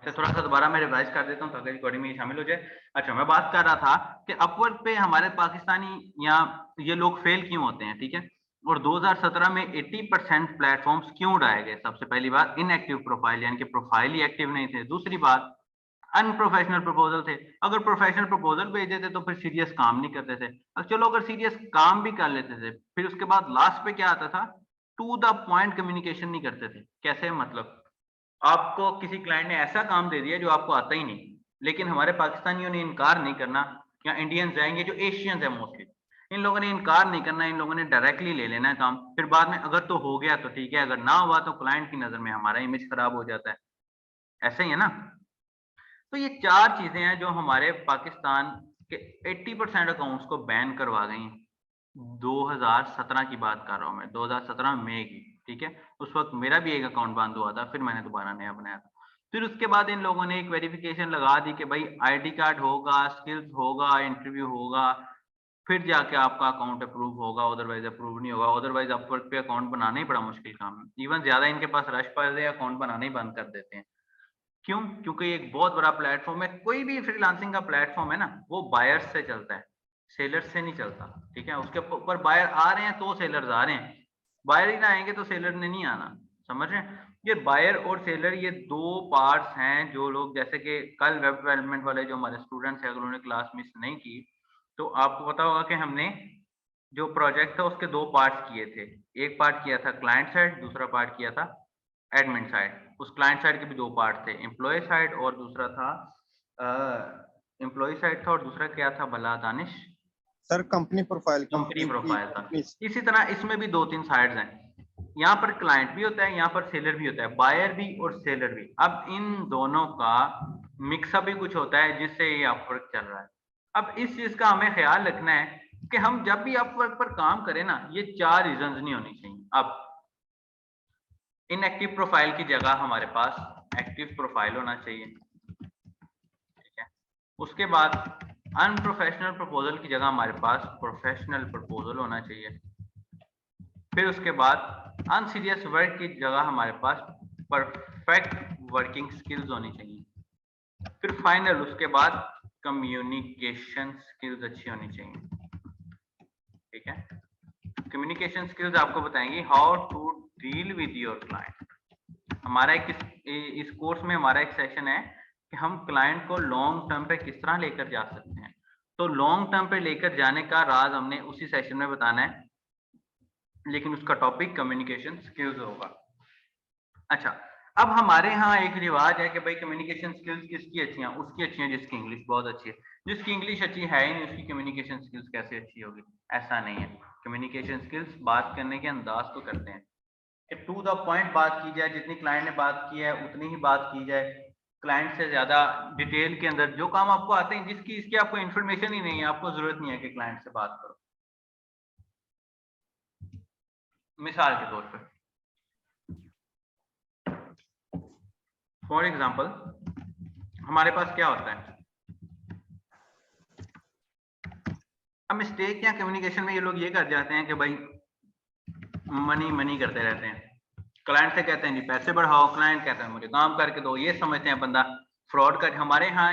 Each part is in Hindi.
तो थोड़ा सा दोबारा मैं रिवाइज कर देता हूँ ताकि रिकॉर्डिंग में शामिल हो जाए। अच्छा, मैं बात कर रहा था कि अपवर्क पे हमारे पाकिस्तानी या ये लोग फेल क्यों होते हैं, ठीक है। और 2017 में 80% प्लेटफॉर्म्स क्यों उड़ाए गए? सबसे पहली बात, इनएक्टिव प्रोफाइल, यानी कि प्रोफाइल ही एक्टिव नहीं थे। दूसरी बात, अनप्रोफेशनल प्रपोजल थे। अगर प्रोफेशनल प्रपोजल भेजे थे तो फिर सीरियस काम नहीं करते थे। अब चलो अगर सीरियस काम भी कर लेते थे, फिर उसके बाद लास्ट पे क्या आता था? टू द पॉइंट कम्युनिकेशन नहीं करते थे। कैसे? मतलब आपको किसी क्लाइंट ने ऐसा काम दे दिया जो आपको आता ही नहीं, लेकिन हमारे पाकिस्तानियों ने इनकार नहीं करना, या इंडियंस जाएंगे जो एशियंस है मोस्टली, इन लोगों ने इनकार नहीं करना, इन लोगों ने डायरेक्टली ले लेना है काम। फिर बाद में अगर तो हो गया तो ठीक है, अगर ना हुआ तो क्लाइंट की नजर में हमारा इमेज खराब हो जाता है। ऐसे ही है ना। तो ये चार चीजें हैं जो हमारे पाकिस्तान के 80% अकाउंट्स को बैन करवा गई। 2017 की बात कर रहा हूँ मैं, 2017 मई की, ठीक है। उस वक्त मेरा भी एक अकाउंट बंद हुआ था, फिर मैंने दोबारा नया बनाया था। फिर उसके बाद इन लोगों ने एक वेरिफिकेशन लगा दी कि भाई आईडी कार्ड होगा, स्किल्स होगा, इंटरव्यू होगा, फिर जाके आपका अकाउंट अप्रूव होगा, अदरवाइज अप्रूव नहीं होगा। अदरवाइज अपवर्क पे अकाउंट बनाना ही बड़ा मुश्किल काम है। इवन ज्यादा इनके पास रश पड़ जाए, अकाउंट बनाना ही बंद कर देते हैं। क्यों? क्योंकि एक बहुत बड़ा प्लेटफॉर्म है। कोई भी फ्रीलांसिंग का प्लेटफॉर्म है ना, वो बायर्स से चलता है, सेलर से नहीं चलता, ठीक है। उसके ऊपर बायर आ रहे हैं तो सेलर्स आ रहे हैं, बायर ही ना आएंगे तो सेलर ने नहीं आना। समझ रहे हैं? ये बायर और सेलर, ये दो पार्ट्स हैं। जो लोग, जैसे कि कल वेब डेवलपमेंट वाले जो हमारे स्टूडेंट्स हैं, अगर उन्होंने क्लास मिस नहीं की तो आपको पता होगा कि हमने जो प्रोजेक्ट था उसके दो पार्ट्स किए थे। एक पार्ट किया था क्लाइंट साइड, दूसरा पार्ट किया था एडमिन साइड। उस क्लाइंट साइड के भी दो पार्ट थे, एम्प्लॉय साइड और दूसरा था एम्प्लॉय साइड था, और दूसरा क्या था भला Danish? Sir company profile, company company की प्रोफाइल था। कंपनी। इसी तरह इसमें भी दो तीन साइड्स हैं। यहाँ पर क्लाइंट भी होता है, यहाँ पर सेलर भी होता है, बायर भी और सेलर भी। अब इन दोनों का मिक्सअप भी कुछ होता है जिससे ये अपवर्क चल रहा है। अब इस चीज का हमें ख्याल रखना है कि हम जब भी अपवर्क पर काम करें ना, ये चार रीजंस नहीं होनी चाहिए। अब इनएक्टिव प्रोफाइल की जगह हमारे पास एक्टिव प्रोफाइल होना चाहिए, ठीक है। उसके बाद अनप्रोफेशनल प्रपोजल की जगह हमारे पास प्रोफेशनल प्रपोजल होना चाहिए। फिर उसके बाद अनसीरियस वर्क की जगह हमारे पास परफेक्ट वर्किंग स्किल्स होनी चाहिए। फिर फाइनल उसके बाद कम्युनिकेशन स्किल्स अच्छी होनी चाहिए, ठीक है। कम्युनिकेशन स्किल्स आपको बताएंगी how to deal with your client. हमारा इस कोर्स में हमारा एक सेशन है कि हम क्लाइंट को लॉन्ग टर्म पे किस तरह लेकर जा सकते हैं। तो लॉन्ग टर्म पे लेकर जाने का राज हमने उसी सेशन में बताना है, लेकिन उसका टॉपिक कम्युनिकेशन स्किल्स होगा। अच्छा, अब हमारे यहाँ एक रिवाज है कि भाई कम्युनिकेशन स्किल्स किसकी अच्छी हैं? उसकी अच्छी हैं जिसकी इंग्लिश बहुत अच्छी है। जिसकी इंग्लिश अच्छी है ही नहीं, उसकी कम्युनिकेशन स्किल्स कैसे अच्छी होगी? ऐसा नहीं है। कम्युनिकेशन स्किल्स बात करने के अंदाज तो करते हैं कि टू द पॉइंट बात की जाए, जितनी क्लाइंट ने बात की है उतनी ही बात की जाए, क्लाइंट से ज्यादा डिटेल के अंदर जो काम आपको आते हैं, जिसकी इसकी आपको इन्फॉर्मेशन ही नहीं है, आपको जरूरत नहीं है कि क्लाइंट से बात करो। मिसाल के तौर पर, फॉर एग्जाम्पल, हमारे पास क्या होता है? अब मिस्टेक या कम्युनिकेशन में ये लोग ये कर जाते हैं कि भाई मनी मनी करते रहते हैं। क्लाइंट से कहते हैं जी पैसे बढ़ाओ, क्लाइंट कहता है मुझे काम करके दो। ये समझते हैं बंदा फ्रॉड कर। हमारे यहाँ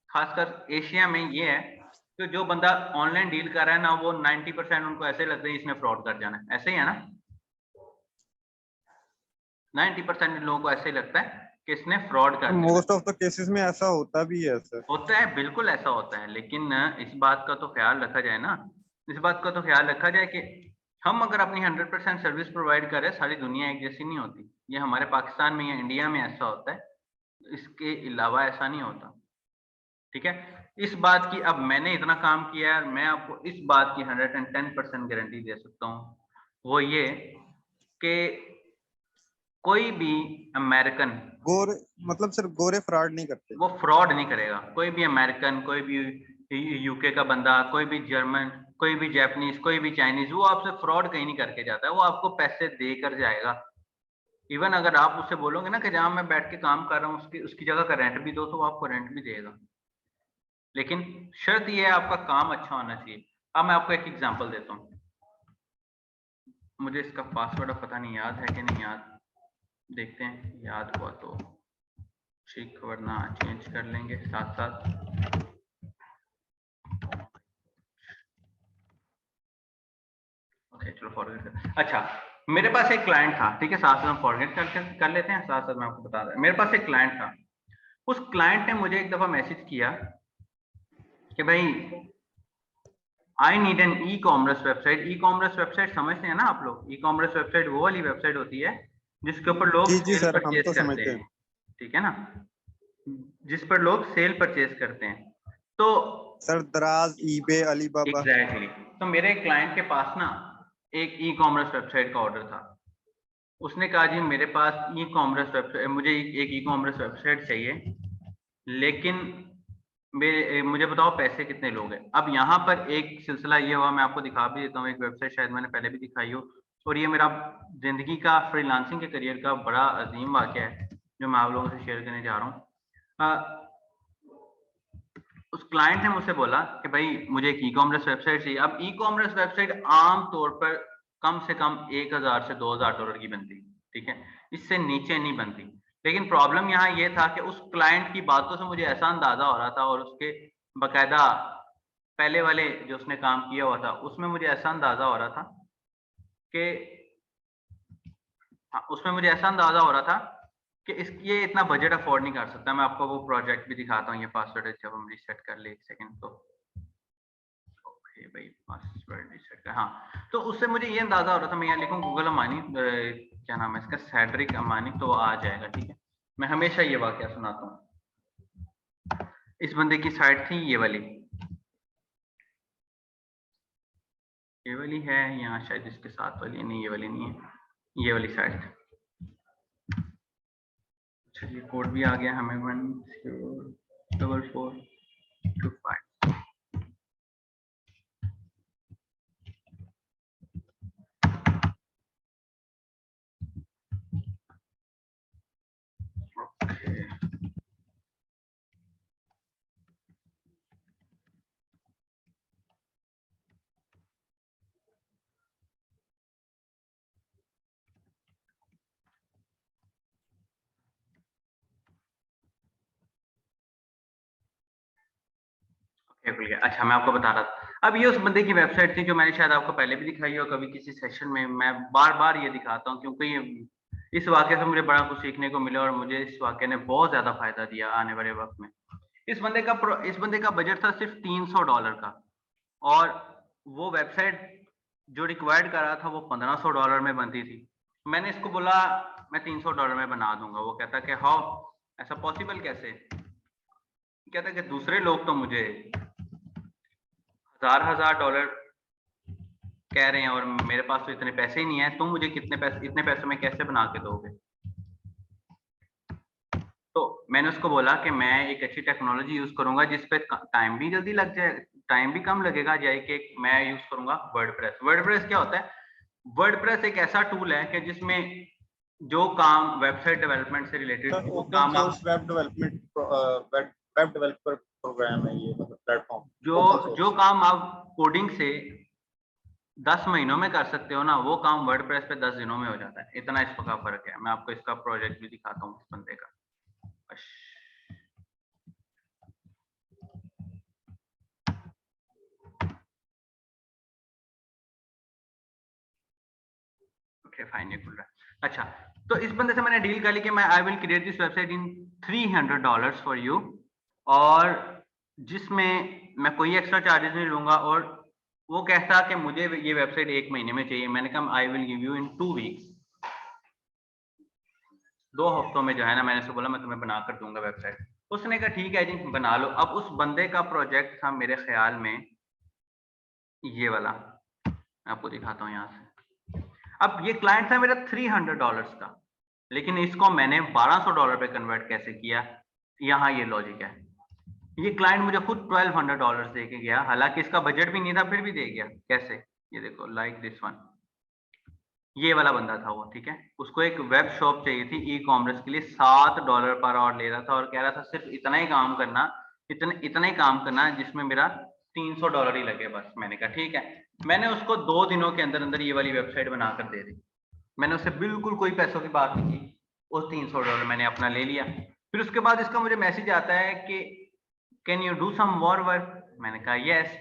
खासकर एशिया में ये है कि जो बंदा ऑनलाइन डील कर रहा है ना, वो 90% उनको ऐसे लगता है इसने फ्रॉड कर जाना है। ऐसे ही है ना? 90% लोगों को ऐसे लगता है कि इसने फ्रॉड कर दिया। मोस्ट ऑफ द केसेस में ऐसा होता भी है सर। होता है, बिल्कुल ऐसा होता है। लेकिन इस बात का तो ख्याल रखा जाए ना, इस बात का तो ख्याल रखा जाए कि हम अगर अपनी 100% सर्विस प्रोवाइड करें, सारी दुनिया एक जैसी नहीं होती। ये हमारे पाकिस्तान में या इंडिया में ऐसा होता है, इसके अलावा ऐसा नहीं होता, ठीक है। इस बात की, अब मैंने इतना काम किया है, मैं आपको इस बात की 110% गारंटी दे सकता हूँ, वो ये कि कोई भी अमेरिकन, गोरे मतलब सर गोरे फ्रॉड नहीं करते। वो फ्रॉड नहीं करेगा। कोई भी अमेरिकन, कोई भी यूके का बंदा, कोई भी जर्मन, कोई भी जापानीज, कोई भी चाइनीज, वो आपसे फ्रॉड कहीं नहीं करके जाता है। वो आपको पैसे देकर जाएगा। इवन अगर आप उससे बोलोगे ना कि जहां मैं बैठ के काम कर रहा हूँ उसकी उसकी जगह का रेंट भी दो, तो वो आपको रेंट भी देगा। लेकिन शर्त ये है आपका काम अच्छा होना चाहिए। अब मैं आपको एक एग्जांपल देता हूँ। मुझे इसका पासवर्ड अब पता नहीं याद है कि नहीं याद, देखते हैं, याद हुआ तो। ठीक, वरना चेंज कर लेंगे साथ साथ। ओके चलो फॉरवर्ड कर। अच्छा, मेरे पास एक क्लाइंट था, ठीक है, साथ साथ हम फॉरवर्ड कर लेते हैं, साथ साथ मैं आपको बता रहा। मेरे पास एक क्लाइंट था, उस क्लाइंट ने मुझे एक दफा मैसेज किया कि भाई I need an e commerce website. E commerce website समझते हैं ना आप लोग? ई कॉमर्स वेबसाइट वो वाली वेबसाइट होती है जिसके ऊपर लोग जी जी सेल सर, हम परचेज तो करते समझते हैं, हैं। ठीक है ना, जिस पर लोग सेल परचेज करते हैं। तो सर दराज, ईबे, अलीबाबा। एग्जैक्टली तो मेरे क्लाइंट के पास ना एक ई कॉमर्स वेबसाइट का ऑर्डर था। उसने कहा जी मेरे पास ई कॉमर्स वेबसाइट, मुझे एक ई कॉमर्स वेबसाइट चाहिए, लेकिन मुझे बताओ पैसे कितने लोगे। अब यहाँ पर एक सिलसिला ये हुआ, मैं आपको दिखा भी देता हूँ, एक वेबसाइट शायद मैंने पहले भी दिखाई हो, और ये मेरा जिंदगी का फ्रीलांसिंग के करियर का बड़ा अजीम वाकया है जो मैं आप लोगों से शेयर करने जा रहा हूँ। उस क्लाइंट ने मुझसे बोला कि भाई मुझे एक ई कॉमर्स वेबसाइट चाहिए। अब ई कॉमर्स वेबसाइट आम तौर पर कम से कम 1000 से 2000 डॉलर की बनती, ठीक है, इससे नीचे नहीं बनती। लेकिन प्रॉब्लम यहाँ ये था कि उस क्लाइंट की बातों से मुझे ऐसा अंदाजा हो रहा था, और उसके बकायदा पहले वाले जो उसने काम किया हुआ था उसमें मुझे ऐसा अंदाजा हो रहा था कि उसमें मुझे ऐसा अंदाजा हो रहा था कि ये इतना बजट अफोर्ड नहीं कर सकता। मैं आपको वो प्रोजेक्ट भी दिखाता हूँ। ये पासवर्ड है, जब हम रीसेट कर ले, एक सेकंड तो ओके भाई पासवर्ड रीसेट कर, हाँ। तो उससे मुझे ये अंदाजा हो रहा था, मैं यहाँ लिखूँ गूगल अमानी, क्या नाम है इसका, सैड्रिक अमानी, तो आ जाएगा, ठीक है। मैं हमेशा ये वाकया सुनाता हूँ। इस बंदे की साइट थी ये वाली है, यहाँ शायद इसके साथ वाली नहीं, ये वाली नहीं है, ये वाली साइट। चलिए कोड भी आ गया हमें, 104425। भूल गया। अच्छा मैं आपको बता रहा था, अब ये उस बंदे की वेबसाइट थी जो मैंने शायद आपको पहले भी दिखाई हो कभी किसी सेशन में। मैं बार बार ये दिखाता हूँ क्योंकि इस वाक्य से मुझे बड़ा कुछ सीखने को मिला, और मुझे इस वाक्य ने बहुत ज्यादा फायदा दिया आने वाले वक्त में। इस बंदे का बजट था सिर्फ $300 का, और वो वेबसाइट जो रिक्वायर्ड कर रहा था वो $1500 में बनती थी। मैंने इसको बोला मैं $300 में बना दूंगा। वो कहता कि हाउ, ऐसा पॉसिबल कैसे? कहता कि दूसरे लोग तो मुझे हजार डॉलर कह रहे हैं और मेरे पास तो इतने पैसे ही नहीं है, तुम मुझे इतने पैसों में कैसे बना के दोगे? तो मैंने उसको बोला कि मैं एक अच्छी टेक्नोलॉजी यूज करूंगा जिसपे टाइम भी जल्दी लग जाए, टाइम भी कम लगेगा जाए, कि मैं यूज करूंगा वर्डप्रेस। वर्डप्रेस क्या होता है? वर्डप्रेस एक ऐसा टूल है कि जिसमें जो काम वेबसाइट डेवलपमेंट से रिलेटेड वो ओपन काम source web development, web developer program है ये, मतलब प्लेटफॉर्म जो ओपन जो सोर्स। काम आप कोडिंग से 10 महीनों में कर सकते हो ना, वो काम वर्डप्रेस पे 10 दिनों में हो जाता है। इतना इसका फर्क है। मैं आपको इसका प्रोजेक्ट भी दिखाता हूँ इस बंदे का। ओके फाइन, ये खुल रहा है। अच्छा, तो इस बंदे से मैंने डील कर ली कि मैं I will create this website in $300 for you, और जिसमें मैं कोई एक्स्ट्रा चार्जेस नहीं लूंगा। और वो कहता कि मुझे ये वेबसाइट 1 महीने में चाहिए। मैंने कहा I will give you in 2 weeks, 2 हफ्तों में जो है ना, मैंने उसको बोला मैं तुम्हें बना कर दूंगा वेबसाइट। उसने कहा ठीक है जी बना लो। अब उस बंदे का प्रोजेक्ट था मेरे ख्याल में ये वाला, मैं आपको दिखाता हूँ यहाँ से। अब ये क्लाइंट था मेरा $300 का, लेकिन इसको मैंने $1200 पे कन्वर्ट कैसे किया? यहाँ ये लॉजिक है। ये क्लाइंट मुझे खुद $1200 दे के गया, हालांकि इसका बजट भी नहीं था, फिर भी दे गया। कैसे? ये देखो, लाइक दिस वन, ये वाला बंदा था वो, ठीक है। उसको एक वेब शॉप चाहिए थी ई कॉमर्स के लिए, $7 पर आवर ले रहा था, और कह रहा था सिर्फ इतना ही काम करना, इतना ही काम करना जिसमें मेरा $300 ही लगे बस। मैंने कहा ठीक है। मैंने उसको 2 दिनों के अंदर अंदर ये वाली वेबसाइट बनाकर दे दी। मैंने उससे बिल्कुल कोई पैसों की बात नहीं की, वो $300 मैंने अपना ले लिया। फिर उसके बाद इसका मुझे मैसेज आता है कि can you do some more work, मैंने कहा यस।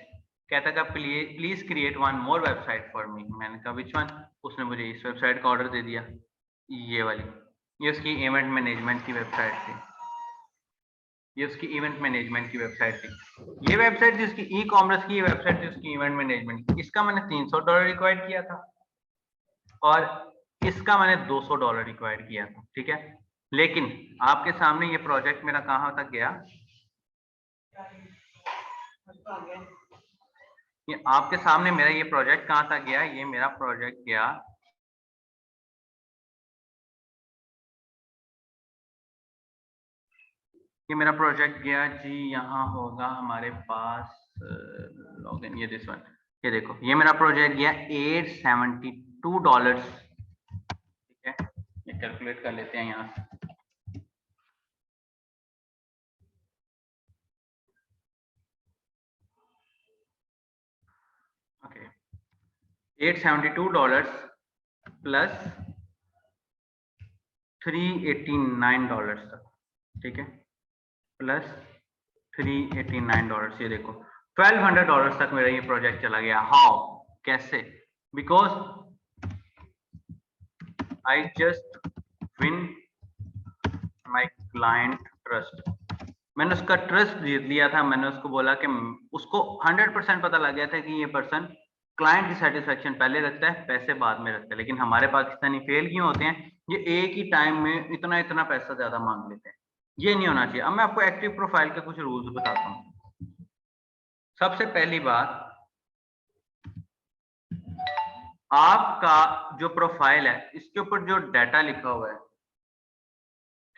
कहता था please create one more website for me, मैंने कहा विच वन। उसने मुझे इस वेबसाइट का ऑर्डर दे दिया, ये वाली, ये उसकी इवेंट मैनेजमेंट की वेबसाइट थी, ये उसकी इवेंट मैनेजमेंट की वेबसाइट थी। ये वेबसाइट जिसकी ई कॉमर्स की वेबसाइट थी उसकी इवेंट मैनेजमेंट की, इसका मैंने $300 रिक्वायर्ड किया था और इसका मैंने $200 रिक्वायर्ड किया था, ठीक है। लेकिन आपके सामने ये प्रोजेक्ट मेरा कहाँ तक गया, ये आपके सामने मेरा ये प्रोजेक्ट कहाँ तक गया, ये मेरा प्रोजेक्ट गया ये मेरा प्रोजेक्ट गया जी, यहाँ होगा हमारे पास लॉगिन, ये दिस वन, ये देखो ये मेरा प्रोजेक्ट गया $872, ठीक है। ये कैलकुलेट कर लेते हैं यहाँ से, ओके, $872 प्लस $389 तक, ठीक है, प्लस $389, ये देखो $1200 तक मेरा ये प्रोजेक्ट चला गया। हाउ, कैसे? Because I just win my client trust, मैंने उसका ट्रस्ट जीत लिया था। मैंने उसको बोला कि उसको 100% पता लग गया था कि ये पर्सन क्लाइंट की सेटिस्फेक्शन पहले रखता है, पैसे बाद में रखता है। लेकिन हमारे पाकिस्तानी फेल क्यों होते हैं, ये एक ही टाइम में इतना इतना पैसा ज्यादा मांग लेते हैं, ये नहीं होना चाहिए। अब मैं आपको एक्टिव प्रोफाइल के कुछ रूल्स बताता हूँ। सबसे पहली बात, आपका जो प्रोफाइल है इसके ऊपर जो डाटा लिखा हुआ है,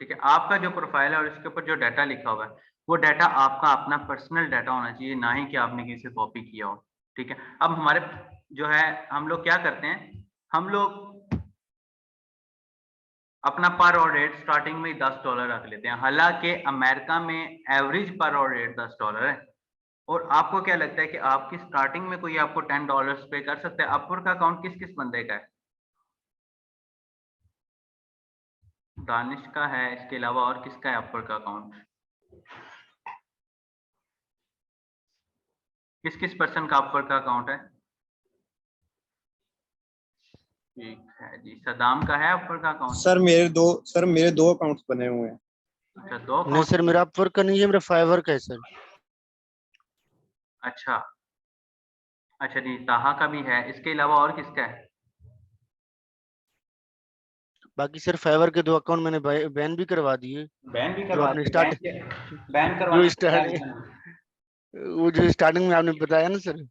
ठीक है, आपका जो प्रोफाइल है और इसके ऊपर जो डाटा लिखा हुआ है वो डाटा आपका अपना पर्सनल डाटा होना चाहिए, ना ही कि आपने किसी से कॉपी किया हो, ठीक है। अब हमारे जो है हम लोग क्या करते हैं, हम लोग अपना पर ऑर्डर रेट स्टार्टिंग में $10 रख लेते हैं, हालांकि अमेरिका में एवरेज पर ऑर्डर रेट $10 है। और आपको क्या लगता है कि आपकी स्टार्टिंग में कोई आपको $10 पे कर सकता है? अपवर्क का अकाउंट किस किस बंदे का है? दानिश का है, इसके अलावा और किसका है अपवर्क का अकाउंट? किस किस पर्सन का अपवर्क का अकाउंट है? ठीक है जी, सदाम का है अपवर्क का अकाउंट? सर मेरे दो अकाउंट्स बने हुए हैं। अच्छा, दो नहीं अकाउंट? सर, मेरा अपवर्क का नहीं है, मेरा फाइवर का है सर। अच्छा अच्छा जी, ताहा का भी है, इसके अलावा और किसका है? बाकी सर फाइवर के 2 अकाउंट मैंने बैन भी करवा दिए। बैन भी जो करवा आपने दिए? बैन जो करवाने से क्या स्टार्टिंग रीजन? वो जो स्टार्टिंग में आपने बताया ना सर,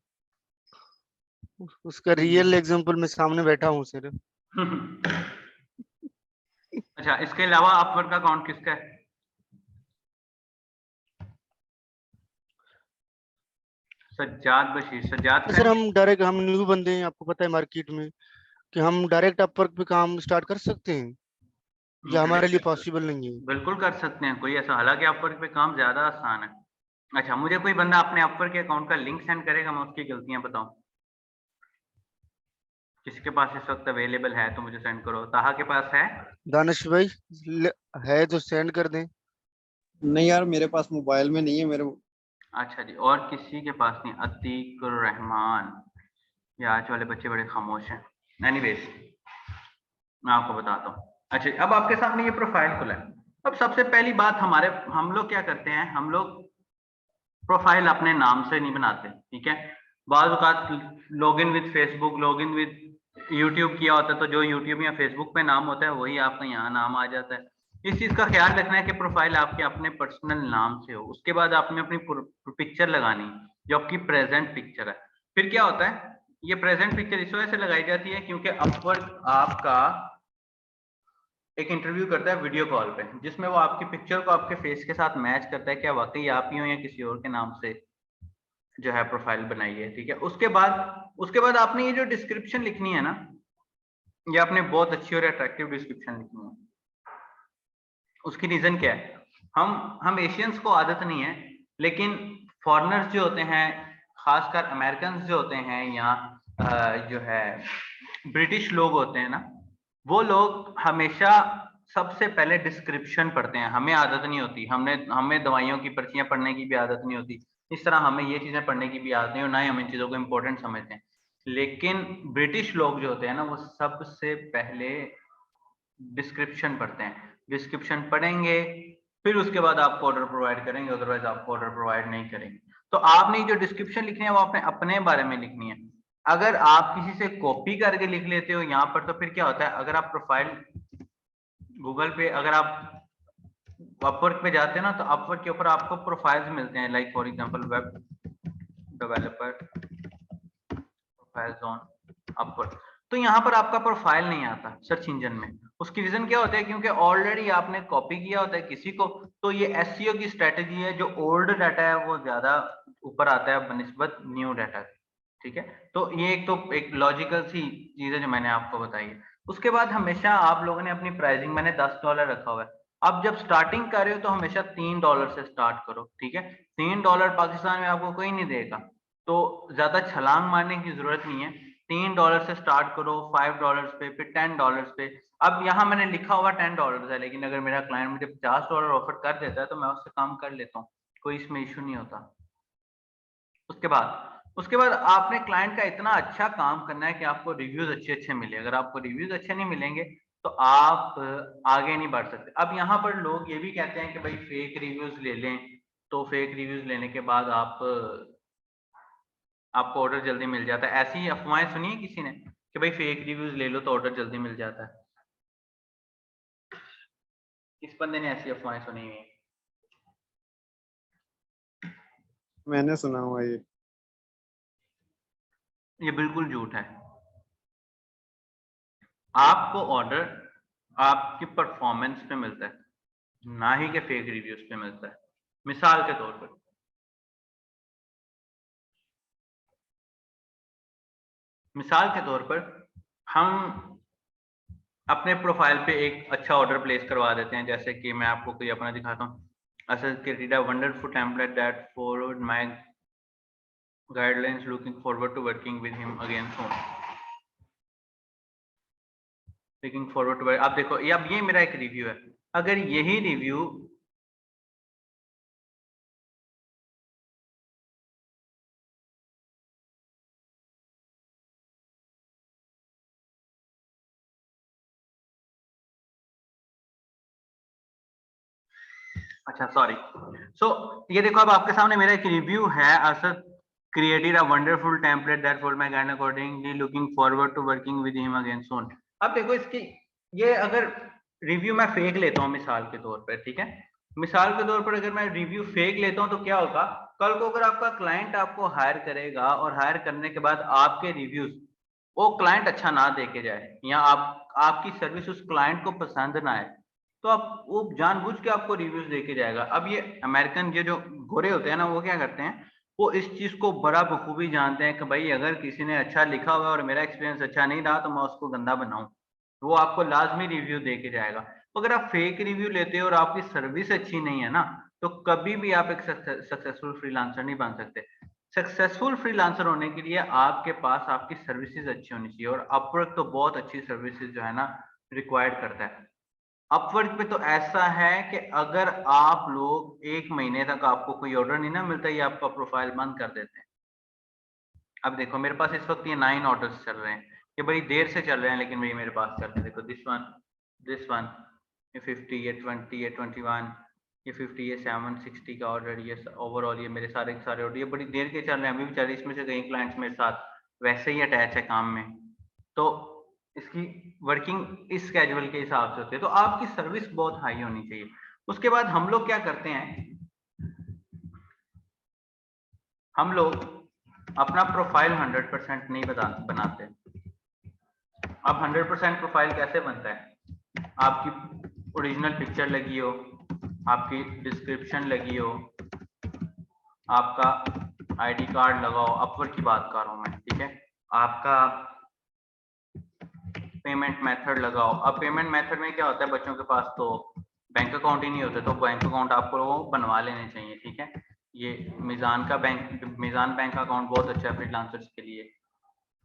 उसका रियल एग्जांपल मैं सामने बैठा हूँ सर। अच्छा, इसके अलावा अपवर्क का अकाउंट किसका है? सज्जाद बशीर, सज्जाद सर हम डायरेक्ट, हम न्यू बंदे हैं, आपको पता है मार्केट में कि हम डायरेक्ट अपवर्क पे काम स्टार्ट कर सकते हैं या हमारे लिए पॉसिबल नहीं है? बिल्कुल कर सकते हैं, कोई ऐसा, हालांकि अपवर्क पे काम ज्यादा आसान है। अच्छा, मुझे कोई बंदा अपने अपवर्क के अकाउंट का लिंक सेंड करेगा, मैं उसकी गलतियां बताऊं। किसी के पास इस वक्त अवेलेबल है तो मुझे सेंड करो। ताहा के पास है? दानिश भाई है तो सेंड कर दें। नहीं यार, मेरे पास मोबाइल में नहीं है मेरे। अच्छा जी, और किसी के पास नहीं? अतीकुर रहमान, ये आज वाले बच्चे बड़े खामोश हैं। एनीवेज, मैं आपको बताता हूँ। अच्छा, अब आपके सामने ये प्रोफाइल खुला है। अब सबसे पहली बात, हम लोग क्या करते हैं, हम लोग प्रोफाइल अपने नाम से नहीं बनाते, ठीक है। बाज़ औक़ात login with Facebook, login with YouTube किया होता है, तो जो यूट्यूब या फेसबुक पे नाम होता है वही आपका यहाँ नाम आ जाता है। इस चीज का ख्याल रखना है कि प्रोफाइल आपके अपने पर्सनल नाम से हो। उसके बाद आपने अपनी पिक्चर लगानी जो आपकी प्रेजेंट पिक्चर है। फिर क्या होता है, ये प्रेजेंट पिक्चर इस वजह से लगाई जाती है क्योंकि अपवर्क आपका एक इंटरव्यू करता है वीडियो कॉल पे, जिसमें वो आपकी पिक्चर को आपके फेस के साथ मैच करता है, क्या वाकई आप ही हो या किसी और के नाम से जो है प्रोफाइल बनाई है, ठीक है। उसके बाद आपने ये जो डिस्क्रिप्शन लिखनी है ना, ये आपने बहुत अच्छी और अट्रैक्टिव डिस्क्रिप्शन लिखनी है। उसकी रीजन क्या है, हम एशियंस को आदत नहीं है, लेकिन फॉरेनर्स जो होते हैं, खासकर अमेरिकन जो होते हैं या जो है ब्रिटिश लोग होते हैं ना, वो लोग हमेशा सबसे पहले डिस्क्रिप्शन पढ़ते हैं। हमें आदत नहीं होती, हमें दवाइयों की पर्चियां पढ़ने की भी आदत नहीं होती, इस तरह हमें ये चीजें पढ़ने की भी आदत नहीं, और ना ही हम इन चीजों को इम्पोर्टेंट समझते हैं। लेकिन ब्रिटिश लोग जो होते हैं ना, वो सबसे पहले डिस्क्रिप्शन पढ़ते हैं। डिस्क्रिप्शन पढ़ेंगे, फिर उसके बाद आपको ऑर्डर प्रोवाइड करेंगे, अदरवाइज आपको ऑर्डर प्रोवाइड नहीं करेंगे। तो आपने जो डिस्क्रिप्शन लिखनी है वो आपने अपने बारे में लिखनी है। अगर आप किसी से कॉपी करके लिख लेते हो यहाँ पर, तो फिर क्या होता है, अगर आप प्रोफाइल गूगल पे, अगर आप अपवर्क पे जाते हैं ना, तो अपवर्क के ऊपर आपको प्रोफाइल्स मिलते हैं, like for example web developer profiles on Upwork. तो यहाँ पर आपका प्रोफाइल नहीं आता सर्च इंजन में। उसकी रीजन क्या होता है, क्योंकि ऑलरेडी आपने कॉपी किया होता है किसी को। तो ये एसईओ की स्ट्रेटेजी है, जो ओल्ड डाटा है वो ज्यादा ऊपर आता है बनिस्बत न्यू डाटा। ठीक है, तो ये एक लॉजिकल सी चीज है जो मैंने आपको बताई है। उसके बाद हमेशा आप लोगों ने अपनी प्राइसिंग, मैंने $10 रखा हुआ है। अब जब स्टार्टिंग कर रहे हो तो हमेशा $3 से स्टार्ट करो। ठीक है, $3 पाकिस्तान में आपको कोई नहीं देगा, तो ज्यादा छलांग मारने की जरूरत नहीं है। $3 से स्टार्ट करो, $5 पे, फिर $10 पे। अब यहाँ मैंने लिखा हुआ $10 है, लेकिन अगर मेरा क्लाइंट मुझे $50 ऑफर कर देता है तो मैं उससे काम कर लेता हूँ, कोई इसमें इशू नहीं होता। उसके बाद आपने क्लाइंट का इतना अच्छा काम करना है कि आपको रिव्यूज अच्छे मिले। अगर आपको रिव्यूज अच्छे नहीं मिलेंगे तो आप आगे नहीं बढ़ सकते। अब यहाँ पर लोग ये भी कहते हैं कि भाई फेक रिव्यूज ले लें, तो फेक रिव्यूज लेने के बाद आपको ऑर्डर जल्दी मिल जाता है। ऐसी अफवाहें सुनी है किसी ने कि भाई फेक रिव्यूज ले लो तो ऑर्डर जल्दी मिल जाता है? किस बंदे ने ऐसी अफवाहें सुनी हुई है? मैंने सुना हुआ ये बिल्कुल झूठ है। आपको ऑर्डर आपकी परफॉर्मेंस पे मिलता है, ना ही के फेक रिव्यूज पे मिलता है। मिसाल के तौर पर हम अपने प्रोफाइल पे एक अच्छा ऑर्डर प्लेस करवा देते हैं। जैसे कि मैं आपको कोई अपना दिखाता हूँ, created a wonderful template that followed my guidelines, looking forward to working with him again soon. Looking forward to, आप देखो ये मेरा एक रिव्यू है। अगर यही रिव्यू अच्छा सॉरी, ये देखो, अब आपके सामने मेरा एक रिव्यू है। Asad created a wonderful template that followed my guidelines accordingly, looking forward to working with him again soon. अब देखो इसकी, ये अगर रिव्यू मैं फेक लेता हूँ मिसाल के तौर पर, ठीक है, मिसाल के तौर पर अगर मैं रिव्यू फेक लेता हूँ तो क्या होगा, कल को अगर आपका क्लाइंट आपको हायर करेगा और हायर करने के बाद आपके रिव्यूज वो क्लाइंट अच्छा ना देके जाए, या आपकी सर्विस उस क्लाइंट को पसंद ना आए, तो आप वो जानबूझ के आपको रिव्यूज देके जाएगा। अब ये अमेरिकन, ये जो गोरे होते हैं ना, वो क्या करते हैं, वो इस चीज को बड़ा बखूबी जानते हैं कि भाई अगर किसी ने अच्छा लिखा हुआ और मेरा एक्सपीरियंस अच्छा नहीं रहा तो मैं उसको गंदा बनाऊं, वो आपको लाजमी रिव्यू दे के जाएगा। तो अगर आप फेक रिव्यू लेते हो और आपकी सर्विस अच्छी नहीं है ना, तो कभी भी आप एक सक्सेसफुल फ्रीलांसर नहीं बन सकते। सक्सेसफुल फ्रीलांसर होने के लिए आपके पास आपकी सर्विसेज अच्छी होनी चाहिए, और अपवर्क तो बहुत अच्छी सर्विसेज जो है ना रिक्वायर्ड करता है। अपवर्क पे तो ऐसा है कि अगर आप लोग 1 महीने तक आपको कोई ऑर्डर नहीं ना मिलता, ये आपका प्रोफाइल बंद कर देते हैं। अब देखो मेरे पास इस वक्त ये 9 ऑर्डर्स चल रहे हैं, ये बड़ी देर से चल रहे हैं, लेकिन मेरे पास चल रहे हैं। देखो दिस वन, ये 50, ये 20, ये 21, ये 50, ये 7, 60 का ऑर्डर, ये ओवरऑल ये मेरे सारे ऑर्डर ये बड़ी देर के चल रहे हैं, अभी भी चल रहे हैं। इसमें से कई क्लाइंट्स मेरे साथ वैसे ही अटैच है काम में, तो इसकी वर्किंग इस स्केड्यूल के हिसाब से होती है। तो आपकी सर्विस बहुत हाई होनी चाहिए। उसके बाद हम लोग क्या करते हैं, हम लोग अपना प्रोफाइल 100% नहीं बनाते। अब 100% प्रोफाइल कैसे बनता है, आपकी ओरिजिनल पिक्चर लगी हो, आपकी डिस्क्रिप्शन लगी हो, आपका आईडी कार्ड लगाओ, अपवर्क की बात कर रहा हूं मैं, ठीक है, आपका पेमेंट मेथड लगाओ। अब पेमेंट मेथड में क्या होता है, बच्चों के पास तो बैंक अकाउंट ही नहीं होते, तो बैंक अकाउंट आपको बनवा लेने चाहिए। ठीक है, ये मिजान बैंक अकाउंट बहुत अच्छा है फ्रीलांसर्स के लिए,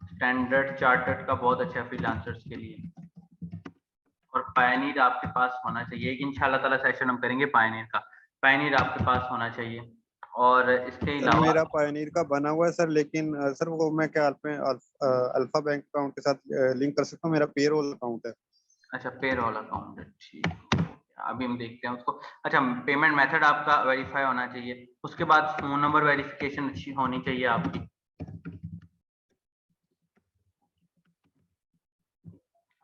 स्टैंडर्ड चार्टर्ड का बहुत अच्छा है फ्रीलांसर्स के लिए, और पायनियर आपके पास होना चाहिए। एक इंशाल्लाह ताला सेशन हम करेंगे पायनियर का। पायनियर आपके पास होना चाहिए। और इसके सर अलावा मेरा पायनीर का बना हुआ है सर, लेकिन सर वो मैं क्या अल्फा बैंक अकाउंट के साथ लिंक कर सकता हूँ? मेरा पेरोल अकाउंट है। अच्छा, पेरोल अकाउंट है, ठीक है। अभी हम देखते हैं उसको। अच्छा, पेमेंट मेथड आपका वेरीफाई होना चाहिए। उसके बाद फोन नंबर वेरिफिकेशन अच्छी होनी चाहिए आपकी।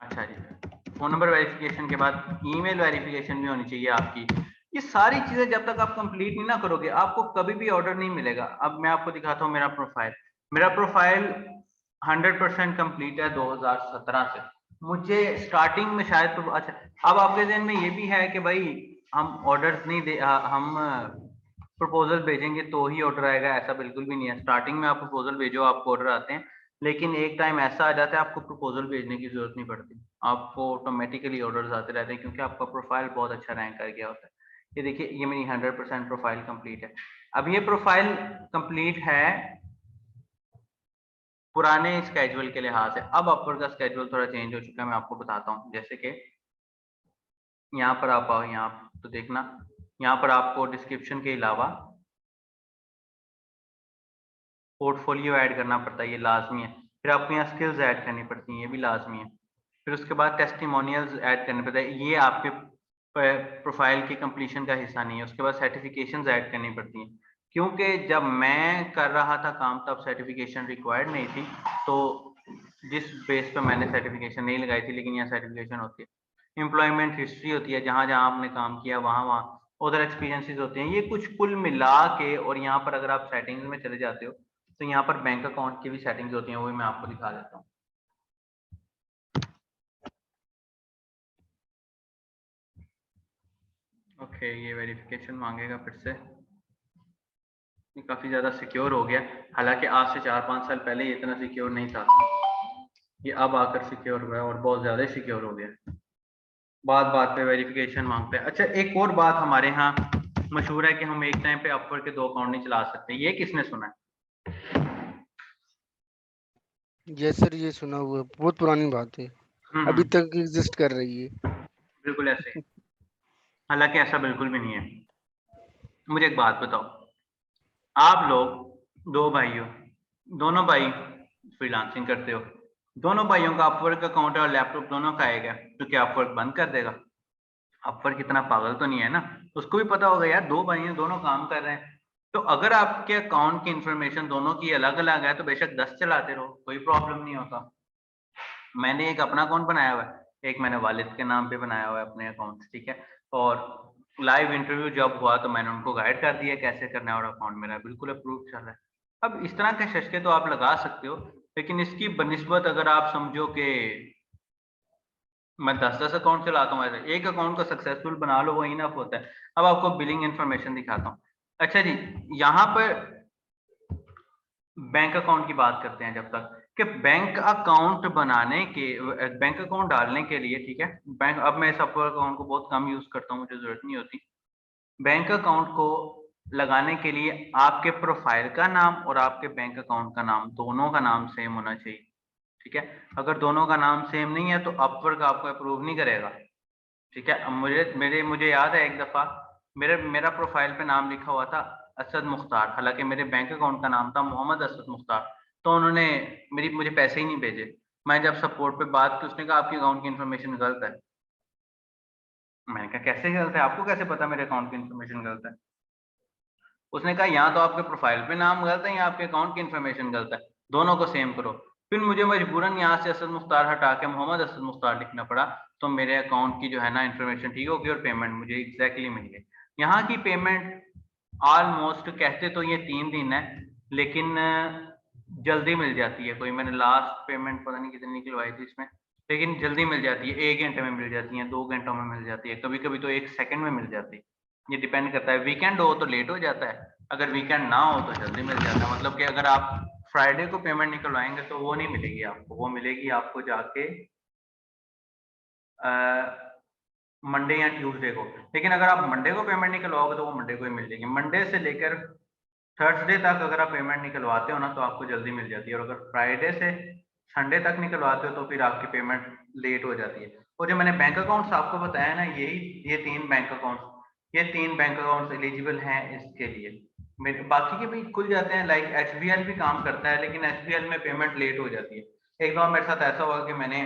अच्छा जी, फोन नंबर वेरिफिकेशन के बाद ईमेल वेरिफिकेशन भी होनी चाहिए आपकी। ये सारी चीजें जब तक आप कंप्लीट नहीं ना करोगे, आपको कभी भी ऑर्डर नहीं मिलेगा। अब मैं आपको दिखाता हूँ मेरा प्रोफाइल। मेरा प्रोफाइल 100% कंप्लीट है 2017 से। मुझे स्टार्टिंग में शायद अच्छा, अब आपके ज़हन में ये भी है कि भाई हम ऑर्डर्स नहीं दे, हम प्रपोजल भेजेंगे तो ही ऑर्डर आएगा, ऐसा बिल्कुल भी नहीं है। स्टार्टिंग में आप प्रपोजल भेजो, आपको ऑर्डर आते हैं, लेकिन एक टाइम ऐसा आ जाता है आपको प्रपोजल भेजने की जरूरत नहीं पड़ती, आपको ऑटोमेटिकली ऑर्डर्स आते रहते हैं, क्योंकि आपका प्रोफाइल बहुत अच्छा रैंक कर गया होता है। ये देखिए, ये मेरी 100% प्रोफाइल कंप्लीट है। अब ये प्रोफाइल कंप्लीट है पुराने स्केड्यूल के लिहाज से। अब अपवर्क का स्केड्यूल थोड़ा चेंज हो चुका है, मैं आपको बताता हूँ। जैसे कि यहाँ पर आप आओ, यहाँ तो देखना, यहाँ पर आपको डिस्क्रिप्शन के अलावा पोर्टफोलियो ऐड करना पड़ता है, ये लाजमी है। फिर आपको यहाँ स्किल्स ऐड करनी पड़ती हैं, ये भी लाजमी है। फिर उसके बाद टेस्टिमोनियल्स ऐड करने पड़ता है, ये आपके प्रोफाइल की कंप्लीशन का हिस्सा नहीं है। उसके बाद सर्टिफिकेशंस ऐड करनी पड़ती हैं, क्योंकि जब मैं कर रहा था काम तब सर्टिफिकेशन रिक्वायर्ड नहीं थी, तो जिस बेस पे मैंने सर्टिफिकेशन नहीं लगाई थी, लेकिन यहाँ सर्टिफिकेशन होती है। एम्प्लॉयमेंट हिस्ट्री होती है, जहाँ जहाँ आपने काम किया वहाँ वहाँ उधर एक्सपीरियंसेस होते हैं। ये कुछ कुल मिला के, और यहाँ पर अगर आप सेटिंग्स में चले जाते हो तो यहाँ पर बैंक अकाउंट की भी सेटिंग्स होती हैं, वो भी मैं आपको दिखा देता हूँ। ओके, ये वेरिफिकेशन मांगेगा फिर से। ये काफी ज्यादा सिक्योर हो गया, हालांकि आज से 4-5 साल पहले ये इतना सिक्योर नहीं था। ये अब आकर सिक्योर हुआ है और बहुत ज्यादा सिक्योर हो गया। बात बात पे वेरिफिकेशन मांगते हैं। अच्छा, एक और बात हमारे यहाँ मशहूर है कि हम एक टाइम पे अपवर्क के 2 अकाउंट नहीं चला सकते। ये किसने सुना है? यस सर, ये सुना हुआ है, बहुत पुरानी बात है, अभी तक एग्जिस्ट कर रही है। बिल्कुल ऐसे, हालांकि ऐसा बिल्कुल भी नहीं है। मुझे एक बात बताओ, आप लोग 2 भाई हो, दोनों भाई फ्रीलांसिंग करते हो, दोनों भाइयों का अपवर्क अकाउंट और लैपटॉप दोनों का आएगा, तो क्या अपवर्क बंद कर देगा? अपवर्क इतना पागल तो नहीं है ना, उसको भी पता होगा यार 2 भाई हैं, दोनों काम कर रहे हैं। तो अगर आपके अकाउंट की इंफॉर्मेशन दोनों की अलग अलग है तो बेशक 10 चलाते रहो, कोई प्रॉब्लम नहीं होता। मैंने एक अपना अकाउंट बनाया हुआ है, एक मैंने वालिद के नाम पे बनाया हुआ है अपने अकाउंट, ठीक है। और लाइव इंटरव्यू जब हुआ तो मैंने उनको गाइड कर दिया कैसे करना है, और अकाउंट मेरा बिल्कुल अप्रूव चल रहा है। अब इस तरह के शशके तो आप लगा सकते हो, लेकिन इसकी बनिस्बत अगर आप समझो कि मैं 10-10 अकाउंट चलाता हूँ, ऐसे एक अकाउंट को सक्सेसफुल बना लो, वो इनफ होता है। अब आपको बिलिंग इंफॉर्मेशन दिखाता हूँ। अच्छा जी, यहाँ पर बैंक अकाउंट की बात करते हैं जब तक, कि बैंक अकाउंट बनाने के, बैंक अकाउंट डालने के लिए, ठीक है, बैंक, अब मैं इस अपवर्क अकाउंट को बहुत कम यूज करता हूँ, मुझे जरूरत नहीं होती। बैंक अकाउंट को लगाने के लिए आपके प्रोफाइल का नाम और आपके बैंक अकाउंट का नाम, दोनों का नाम सेम होना चाहिए, ठीक है। अगर दोनों का नाम सेम नहीं है तो अपवर्क आपको अप्रूव नहीं करेगा, ठीक है। अब मुझे याद है एक दफा मेरा प्रोफाइल पे नाम लिखा हुआ था असद मुख्तार, हालांकि मेरे बैंक अकाउंट का नाम था मोहम्मद असद मुख्तार, तो उन्होंने मुझे पैसे ही नहीं भेजे। मैं जब सपोर्ट पे बात की, उसने कहा आपके अकाउंट की इन्फॉर्मेशन गलत है। मैंने कहा कैसे गलत है, आपको कैसे पता मेरे अकाउंट की इन्फॉर्मेशन गलत है? उसने कहा यहाँ तो आपके प्रोफाइल पे नाम गलत है, यहाँ आपके अकाउंट की इन्फॉर्मेशन गलत है, दोनों को सेम करो। फिर मुझे मजबूरन यहाँ से असद मुख्तार हटा के मोहम्मद असद मुख्तार लिखना पड़ा, तो मेरे अकाउंट की जो है ना इन्फॉर्मेशन ठीक होगी और पेमेंट मुझे एग्जैक्टली मिल गई। यहाँ की पेमेंट ऑलमोस्ट कहते तो ये 3 दिन है, लेकिन जल्दी मिल जाती है। कोई मैंने लास्ट पेमेंट पता नहीं कितनी निकलवाई थी इसमें, लेकिन जल्दी मिल जाती है, 1 घंटे में मिल जाती है, 2 घंटों में मिल जाती है, कभी कभी तो 1 सेकंड में मिल जाती है। ये डिपेंड करता है, वीकेंड हो तो लेट हो जाता है, अगर वीकेंड ना हो तो जल्दी मिल जाता है। मतलब कि अगर आप फ्राइडे को पेमेंट निकलवाएंगे तो वो नहीं मिलेगी आपको, वो मिलेगी आपको जाके मंडे या ट्यूसडे को। लेकिन अगर आप मंडे को पेमेंट निकलवाओगे तो वो मंडे को ही मिल जाएगी। मंडे से लेकर थर्सडे तक अगर आप पेमेंट निकलवाते हो ना तो आपको जल्दी मिल जाती है, और अगर फ्राइडे से संडे तक निकलवाते हो तो फिर आपकी पेमेंट लेट हो जाती है। और जो मैंने बैंक अकाउंट्स आपको बताया ना, ये 3 बैंक अकाउंट्स एलिजिबल हैं इसके लिए। बाकी के भी खुल जाते हैं, लाइक HBL भी काम करता है, लेकिन HBL में पेमेंट लेट हो जाती है। एक बार मेरे साथ ऐसा हुआ कि मैंने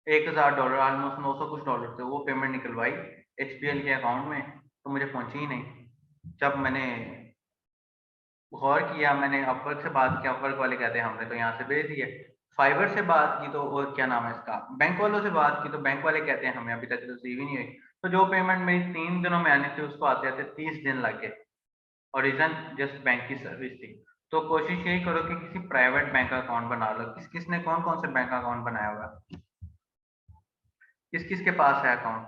$1000 ऑलमोस्ट 900 कुछ डॉलर थे वो पेमेंट निकलवाई HBL के अकाउंट में, तो मुझे पहुंची ही नहीं। जब मैंने गौर किया, मैंने अपवर्क से बात किया, अपवर्क वाले कहते हैं हमने तो यहाँ से भेज दिए। फाइवर से बात की तो, और क्या नाम है इसका, बैंक वालों से बात की तो बैंक वाले कहते हैं हमें अभी तक रिसीव ही नहीं हुई। तो जो पेमेंट मेरी 3 दिनों में आनी थी उसको आते आते 30 दिन लग गए, और रीजन जस्ट बैंक की सर्विस थी। तो कोशिश यही करो कि किसी प्राइवेट बैंक अकाउंट बना लो। किसने कौन कौन से बैंक अकाउंट बनाया हुआ है, किस के पास है अकाउंट?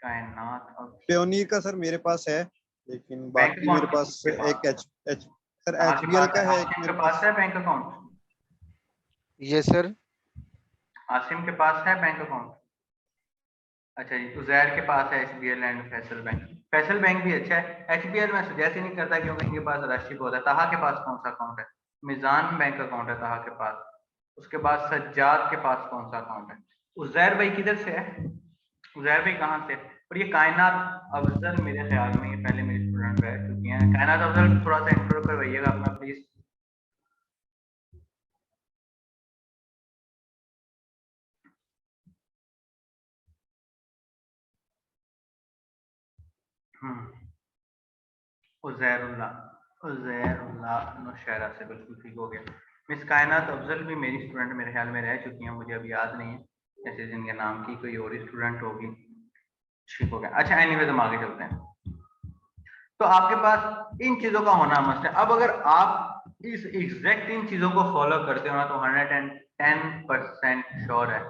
कायनात और पेयोनियर का सर मेरे पास है, लेकिन बैंक बाकी मेरे अकाउंट पास किसके पास एक सर आपके HBL पास का है? है एक आसिम मेरे के पास पास। है बैंक अकाउंट? ये सर आसिम के पास है बैंक अकाउंट? अच्छा जी, उजैर के पास है HBL and Faisal bank. Faisal bank भी अच्छा है। HBL मैं सजेस्ट ही नहीं करता क्योंकि इनके पास रश बहुत है। ताहा के पास कौन सा अकाउंट है? मिजान बैंक अकाउंट है ताहा के पास। उसके बाद सज्जाद के पास कौन सा अकाउंट है? उजैर भाई किधर से है? उजैर भाई कहाँ से? और ये कायनात अफजल मेरे ख्याल में ये पहले मेरे स्टूडेंट रह चुकी हैं। कायनात अफजल थोड़ा सा इंट्रो करवाइएगा अपना प्लीज। उजैरुल्लाह नौशहरा से बिल्कुल ठीक हो गया। मिस कायनात अफजल भी मेरी स्टूडेंट मेरे ख्याल में रह चुकी हैं, मुझे अभी याद नहीं है जैसे जिनके नाम की कोई और स्टूडेंट होगी। ठीक हो गया। अच्छा एनीवेज हम आगे चलते हैं। तो आपके पास इन चीजों का होना मस्ट है। अब अगर आप इस एग्जैक्ट इन चीजों को फॉलो करते हो ना तो 110% श्योर है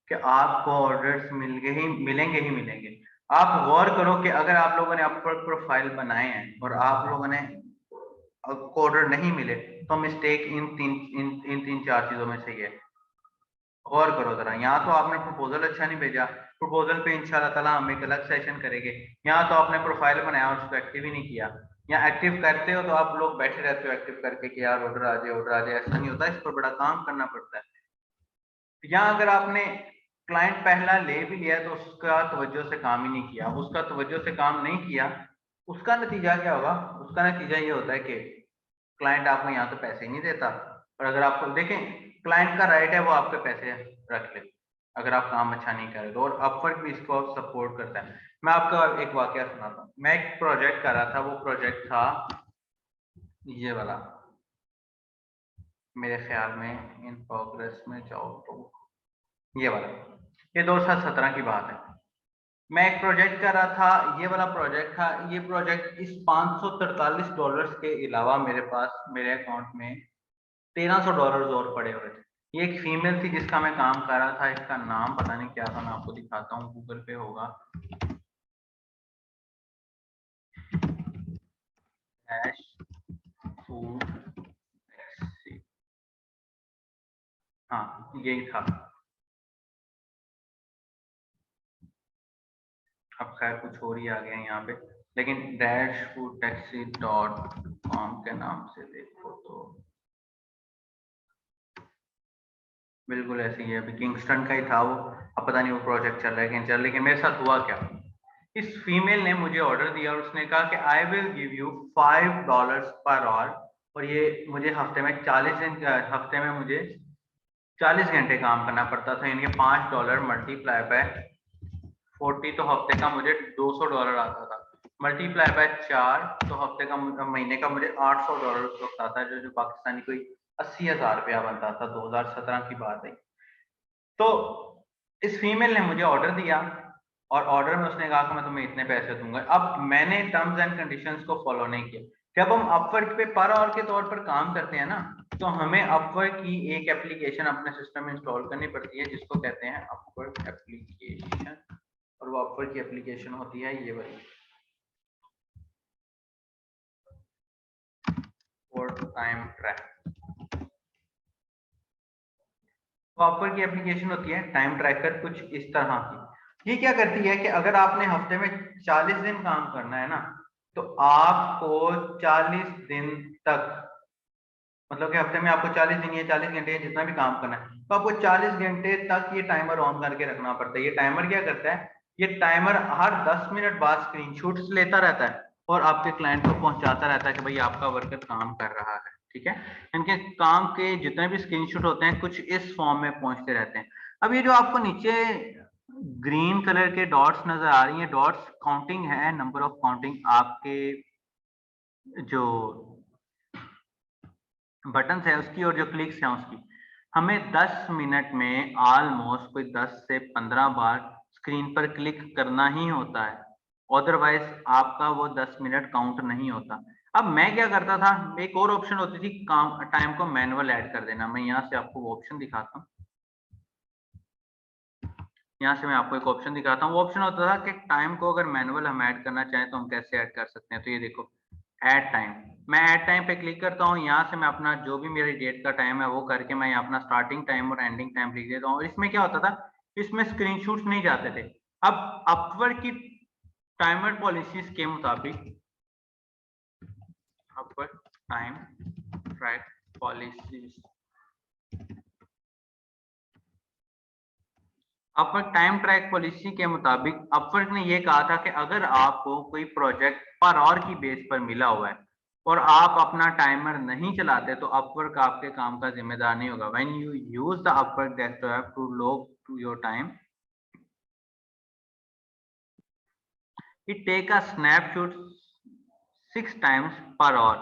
कि आपको ऑर्डर्स मिलेंगे। आप गौर करो कि अगर आप लोगों ने अपवर्क प्रोफाइल बनाए हैं और आप लोगों ने ऑर्डर नहीं मिले तो मिस्टेक इन तीन चार चीजों में से ही है। गौर करो जरा, यहाँ तो आपने प्रपोजल अच्छा नहीं भेजा, प्रपोजल पे इंशाल्लाह ताला हम एक अलग सेशन करेंगे। यहाँ तो आपने प्रोफाइल बनाया और उसको एक्टिव ही नहीं किया, या एक्टिव करते हो तो आप लोग बैठे रहते हो एक्टिव करके कि यार ऑर्डर आ जाए। ऐसा नहीं होता, इस पर बड़ा काम करना पड़ता है। यहाँ अगर आपने क्लाइंट पहला ले भी लिया तो उसका तवज्जो से काम ही नहीं किया, उसका तवज्जो से काम नहीं किया, उसका नतीजा क्या होगा? उसका नतीजा ये होता है कि क्लाइंट आपको यहाँ तो पैसे ही नहीं देता। और अगर आपको देखें, क्लाइंट का राइट है वो आपके पैसे रख ले अगर आप काम अच्छा नहीं कर रहे तो, और अपवर्क भी इसको सपोर्ट करता है। मैं आपका एक वाकया सुनाता हूँ। मैं एक प्रोजेक्ट कर रहा था, वो प्रोजेक्ट था ये वाला, मेरे ख्याल में इन प्रोग्रेस में जाओ तो ये वाला, ये 2017 की बात है। मैं एक प्रोजेक्ट कर रहा था, ये वाला प्रोजेक्ट था। ये प्रोजेक्ट इस $543 के अलावा मेरे पास मेरे अकाउंट में $1300 और पड़े हुए थे। ये एक फीमेल थी जिसका मैं काम कर रहा था, इसका नाम पता नहीं क्या था, मैं आपको दिखाता हूँ, गूगल पे होगा। फूड हाँ यही था। अब खैर कुछ और ही आ गया यहाँ पे, लेकिन dashfoodtaxi.com के नाम से देखो तो बिल्कुल ऐसे ही है। अभी किंगस्टन का ही था वो, अब पता नहीं वो प्रोजेक्ट चल रहा है कि नहीं चल। लेकिन मेरे साथ हुआ क्या, इस फीमेल ने मुझे ऑर्डर दिया और उसने कहा कि I will give you $5 per hour, और ये मुझे हफ्ते में 40 दिन, हफ्ते में मुझे 40 घंटे काम करना पड़ता था। इनके $5 मल्टीप्लाई बाय 40 तो हफ्ते का मुझे $200 आता था, मल्टीप्लाई बाय 4 तो हफ्ते का महीने का मुझे $800 उस वक्त आता है, जो पाकिस्तानी कोई 80,000 रुपया बनता था। 2017 की बात है। तो इस फीमेल ने मुझे ऑर्डर दिया और ऑर्डर में उसने कहा कि मैं तुम्हें इतने पैसे दूंगा। अब मैंने टर्म्स एंड कंडीशंस को फॉलो नहीं किया। जब हम अपवर्क पे पर आवर के तौर पर काम करते हैं ना, तो हमें अपवर्क की एक एप्लीकेशन अपने सिस्टम में इंस्टॉल करनी पड़ती है जिसको कहते हैं अपवर्क एप्लीकेशन, और वो अपवर्क की एप्लीकेशन होती है ये वाली, फॉर टाइम ट्रैक। अपवर्क की एप्लीकेशन होती है टाइम ट्रैकर कुछ इस तरह की। ये क्या करती है कि अगर आपने हफ्ते में 40 दिन काम करना है ना, तो आपको 40 दिन तक मतलब कि हफ्ते में आपको 40 दिन या 40 घंटे या जितना भी काम करना है, तो आपको 40 घंटे तक ये टाइमर ऑन करके रखना पड़ता है। ये टाइमर क्या करता है, ये टाइमर हर 10 मिनट बाद स्क्रीनशॉट्स लेता रहता है और आपके क्लाइंट को पहुंचाता रहता है कि भाई आपका वर्कर काम कर रहा है, ठीक है। इनके काम के जितने भी स्क्रीनशॉट होते हैं कुछ इस फॉर्म में पहुंचते रहते हैं। अब ये जो आपको नीचे ग्रीन कलर के डॉट्स नजर आ रही हैं, डॉट्स काउंटिंग है, नंबर ऑफ काउंटिंग आपके जो बटन है उसकी और जो क्लिक्स हैं उसकी। हमें 10 मिनट में ऑलमोस्ट कोई 10 से 15 बार स्क्रीन पर क्लिक करना ही होता है, अदरवाइज आपका वो 10 मिनट काउंट नहीं होता। अब मैं क्या करता था, एक और ऑप्शन होती थी काम टाइम को मैनुअल ऐड कर देना। मैं यहाँ से आपको वो ऑप्शन दिखाता हूँ, यहाँ से मैं आपको एक ऑप्शन दिखाता हूँ। वो ऑप्शन होता था कि टाइम को अगर मैनुअल हम ऐड करना चाहें तो हम कैसे ऐड कर सकते हैं। तो ये देखो ऐड टाइम, मैं ऐड टाइम पे क्लिक करता हूँ। यहाँ से मैं अपना जो भी मेरी डेट का टाइम है वो करके मैं यहाँ अपना स्टार्टिंग टाइम और एंडिंग टाइम लिख देता हूँ। इसमें क्या होता था, इसमें स्क्रीनशॉट्स नहीं जाते थे। अब अपवर्क की टाइमर पॉलिसीज के मुताबिक, Upwork time track policies, Upwork time track policy के मुताबिक अपवर्क ने ये कहा था कि अगर आपको कोई प्रोजेक्ट पर आवर की बेस पर मिला हुआ है और आप अपना टाइमर नहीं चलाते तो अपवर्क आपके काम का जिम्मेदार नहीं होगा। When you use the Upwork desktop to log to your time, it take a snapshot 6 times per hour।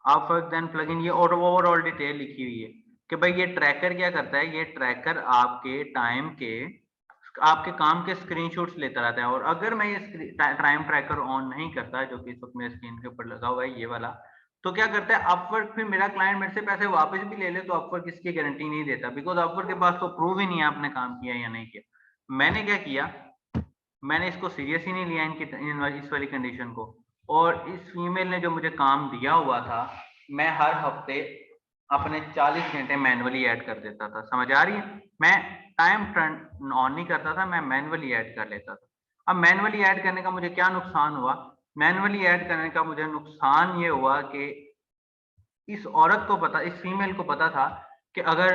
Upwork then plugin, ये ओवरऑल डिटेल लिखी हुई है कि भाई ये ट्रैकर क्या करता है, ये ट्रैकर आपके टाइम के, आपके काम के स्क्रीनशॉट्स लेता रहता है। और अगर मैं ये टाइम ट्रैकर ऑन नहीं करता, जो कि इस वक्त मेरे स्क्रीन के ऊपर लगा हुआ है ये वाला, तो क्या करता है अपवर्क, फिर मेरा क्लाइंट मेरे से पैसे वापस भी ले ले तो अपवर्क इसकी गारंटी नहीं देता, बिकॉज अपवर्क के पास तो प्रूव ही नहीं है आपने काम किया या नहीं किया। मैंने क्या किया, मैंने इसको सीरियस ही नहीं लिया इस वाली कंडीशन को, और इस फीमेल ने जो मुझे काम दिया हुआ था मैं हर हफ्ते अपने 40 घंटे मैनुअली ऐड कर देता था। समझ आ रही है, मैं टाइम टर्न ऑन नहीं करता था, मैं मैनुअली ऐड कर लेता था। अब मैनुअली ऐड करने का मुझे क्या नुकसान हुआ, मैनुअली ऐड करने का मुझे नुकसान ये हुआ कि इस औरत को पता, इस फीमेल को पता था कि अगर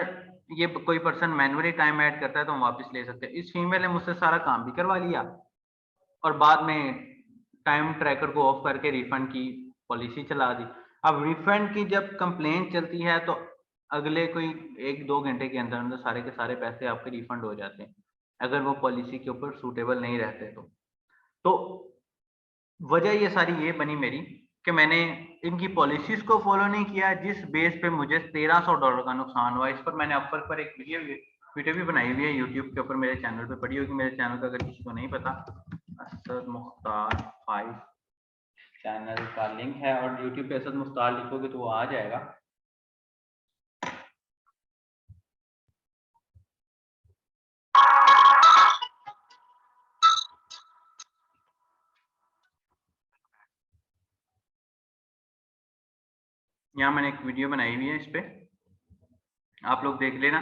ये कोई पर्सन मैनुअली टाइम ऐड करता है तो हम वापस ले सकते हैं। इस फीमेल ने मुझसे सारा काम भी करवा लिया और बाद में टाइम ट्रैकर को ऑफ करके रिफंड की पॉलिसी चला दी। अब रिफंड की जब कंप्लेंट चलती है तो अगले कोई 1-2 घंटे के अंदर अंदर सारे के सारे पैसे आपके रिफंड हो जाते हैं, अगर वो पॉलिसी के ऊपर सूटेबल नहीं रहते तो वजह ये सारी ये बनी मेरी कि मैंने इनकी पॉलिसीज को फॉलो नहीं किया, जिस बेस पे मुझे $1300 का नुकसान हुआ। इस पर मैंने अपवर्क पर एक वीडियो भी बनाई हुई है यूट्यूब के ऊपर, मेरे चैनल पे पड़ी होगी, मेरे चैनल का अगर किसी को नहीं पता, असद मुख्तार 5 चैनल का लिंक है, और यूट्यूब पे असद मुख्तार लिखोगे तो वो आ जाएगा। यहाँ मैंने एक वीडियो बनाई हुई है, इस पे आप लोग देख लेना।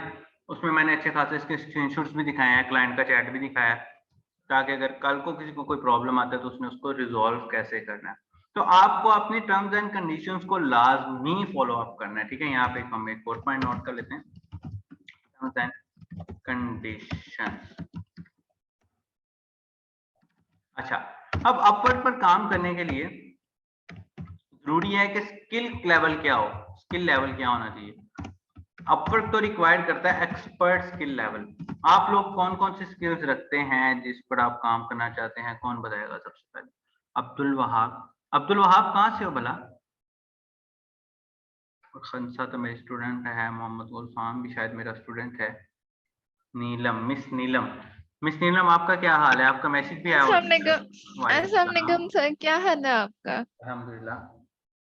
उसमें मैंने अच्छे खासे इसके स्क्रीनशॉट्स भी दिखाए हैं, क्लाइंट का चैट भी दिखाया है, ताकि अगर कल को किसी को कोई प्रॉब्लम आता है तो उसने उसको रिजॉल्व कैसे करना है। तो आपको अपनी टर्म्स एंड कंडीशंस को लाजमी फॉलो अप करना है, ठीक है। यहाँ पे हम एक और पॉइंट नोट कर लेते हैं, टर्म्स एंड कंडीशंस। अच्छा, अब अपवर्क पर काम करने के लिए जरूरी है कि स्किल लेवल क्या हो, स्किल लेवल क्या होना चाहिए। अपवर्क तो रिक्वायर्ड करता है एक्सपर्ट स्किल लेवल। आप लोग कौन कौन सी स्किल्स रखते हैं जिस पर आप काम करना चाहते हैं, कौन बताएगा सबसे पहले? अब्दुल वहाब, अब्दुल वहाब कहाँ से हो भला? खंसा तो मेरी स्टूडेंट है, मोहम्मद गुलफाम भी शायद मेरा स्टूडेंट है। नीलम, मिस नीलम, मिस नीलम आपका क्या हाल है? आपका मैसेज भी आया हुआ है। अस्सलाम वालेकुम सर, क्या हाल है आपका? अल्हम्दुलिल्लाह।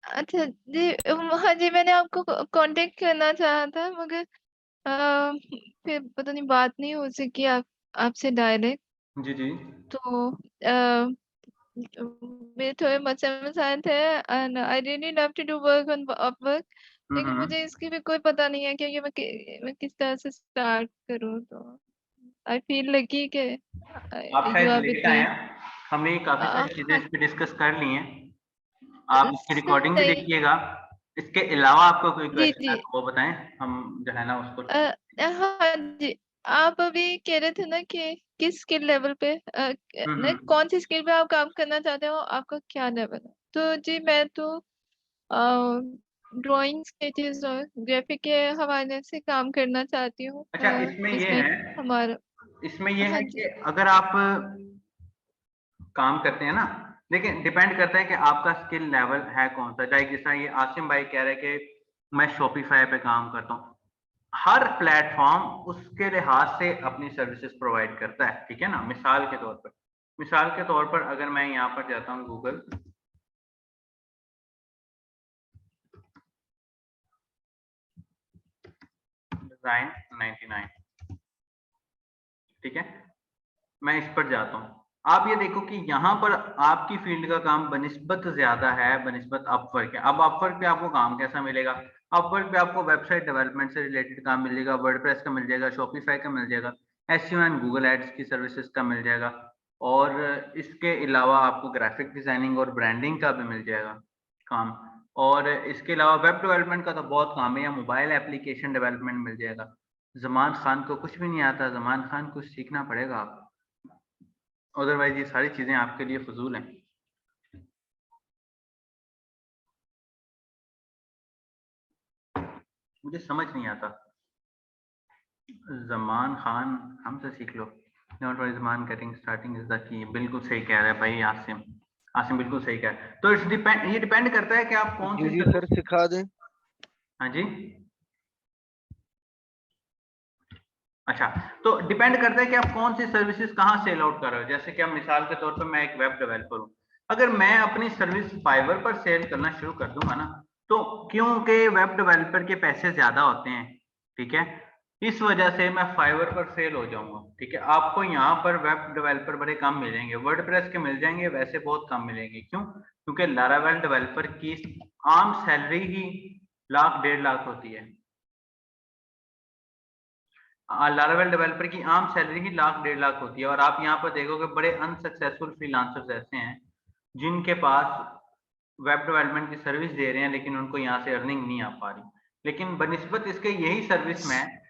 अच्छा जी, हाँ जी, मैंने आपको कांटेक्ट करना चाहा था मगर फिर पता नहीं बात नहीं हो सकी आपसे डायरेक्ट। जी जी। तो मेरे थोड़े मसाइल थे and I really love to do work on Upwork, लेकिन मुझे इसकी भी कोई पता नहीं है कि मैं किस तरह से स्टार्ट करूँ। तो आई फील लकी कि आप यू शायद आर विद लेट आए मी। हैं, हमने काफी सारी चीजें हाँ इस पे डिस्कस कर ली हैं। आप इसकी रिकॉर्डिंग भी सही। देखिएगा। इसके अलावा आपको कोई जी क्वेश्चन है जी तो वो बताएं, हम जो है ना उसको। हाँ जी, आप अभी कह रहे थे ना कि किस स्किल लेवल पे कौन सी स्किल पे आप काम करना चाहते हो, आपका क्या लेवल है। तो जी मैं तो ड्राइंग स्केचेस और ग्राफिक के हवाले से काम करना चाहती हूँ। अच्छा, इसमें ये इसमें है हमारा है हाँ कि जी अगर आप काम करते हैं ना, देखिए डिपेंड करता है कि आपका स्किल लेवल है कौन सा। चाहे जिस तरह ये आसिम भाई कह रहे हैं कि मैं शॉपिफाई पे काम करता हूँ, हर प्लेटफॉर्म उसके लिहाज से अपनी सर्विसेज प्रोवाइड करता है, ठीक है ना। मिसाल के तौर पर अगर मैं यहाँ पर जाता हूँ गूगल, डिजाइन 99, ठीक है, मैं इस पर जाता हूँ। आप ये देखो कि यहाँ पर आपकी फील्ड का काम बनिस्बत ज्यादा है बनिस्बत अपवर्क के। अब अपवर्क पे आपको काम कैसा मिलेगा? अपवर्क पे आपको वेबसाइट डेवलपमेंट से रिलेटेड काम मिलेगा, वर्डप्रेस का मिल जाएगा, शॉपिफाई का मिल जाएगा, एसईओ एंड गूगल एड्स की सर्विसेज का मिल जाएगा, और इसके अलावा आपको ग्राफिक डिजाइनिंग और ब्रांडिंग का भी मिल जाएगा काम। और इसके अलावा वेब डेवलपमेंट का तो बहुत काम है, या मोबाइल एप्लीकेशन डेवलपमेंट मिल जाएगा। जमान खान को कुछ भी नहीं आता, जमान खान कुछ सीखना पड़ेगा आपको, अदरवाइज ये सारी चीजें आपके लिए फजूल हैं। मुझे समझ नहीं आता। जमान खान हमसे सीख लो। Not worry Zaman, getting starting is the key. बिल्कुल सही कह रहा है भाई आसिम, आसिम बिल्कुल सही कह रहा है। तो ये डिपेंड करता है कि आप कौन जी सी जी सर, सिखा दें। हाँ जी, अच्छा, तो डिपेंड करता है कि आप कौन सी सर्विसेज कहाँ सेल आउट कर रहे हो। जैसे कि अब मिसाल के तौर पर मैं एक वेब डेवलपर हूँ, अगर मैं अपनी सर्विस फाइवर पर सेल करना शुरू कर दूंगा ना, तो क्योंकि वेब डेवलपर के पैसे ज्यादा होते हैं, ठीक है, इस वजह से मैं फाइवर पर सेल हो जाऊंगा, ठीक है। आपको यहाँ पर वेब डेवलपर बड़े कम मिलेंगे, वर्डप्रेस के मिल जाएंगे, वैसे बहुत कम मिलेंगे। क्यों? क्योंकि लारावेल डेवलपर की आम सैलरी ही 1 लाख 1.5 लाख होती है। लारावेल डेवलपर की आम सैलरी ही 1 लाख 1.5 लाख होती है। और आप यहाँ पर देखोगे बड़े अनसक्सेसफुल फ्रीलांसर्स ऐसे हैं जिनके पास वेब डेवलपमेंट की सर्विस दे रहे हैं, लेकिन उनको यहाँ से अर्निंग नहीं आ पा रही। लेकिन बनिस्बत इसके यही सर्विस में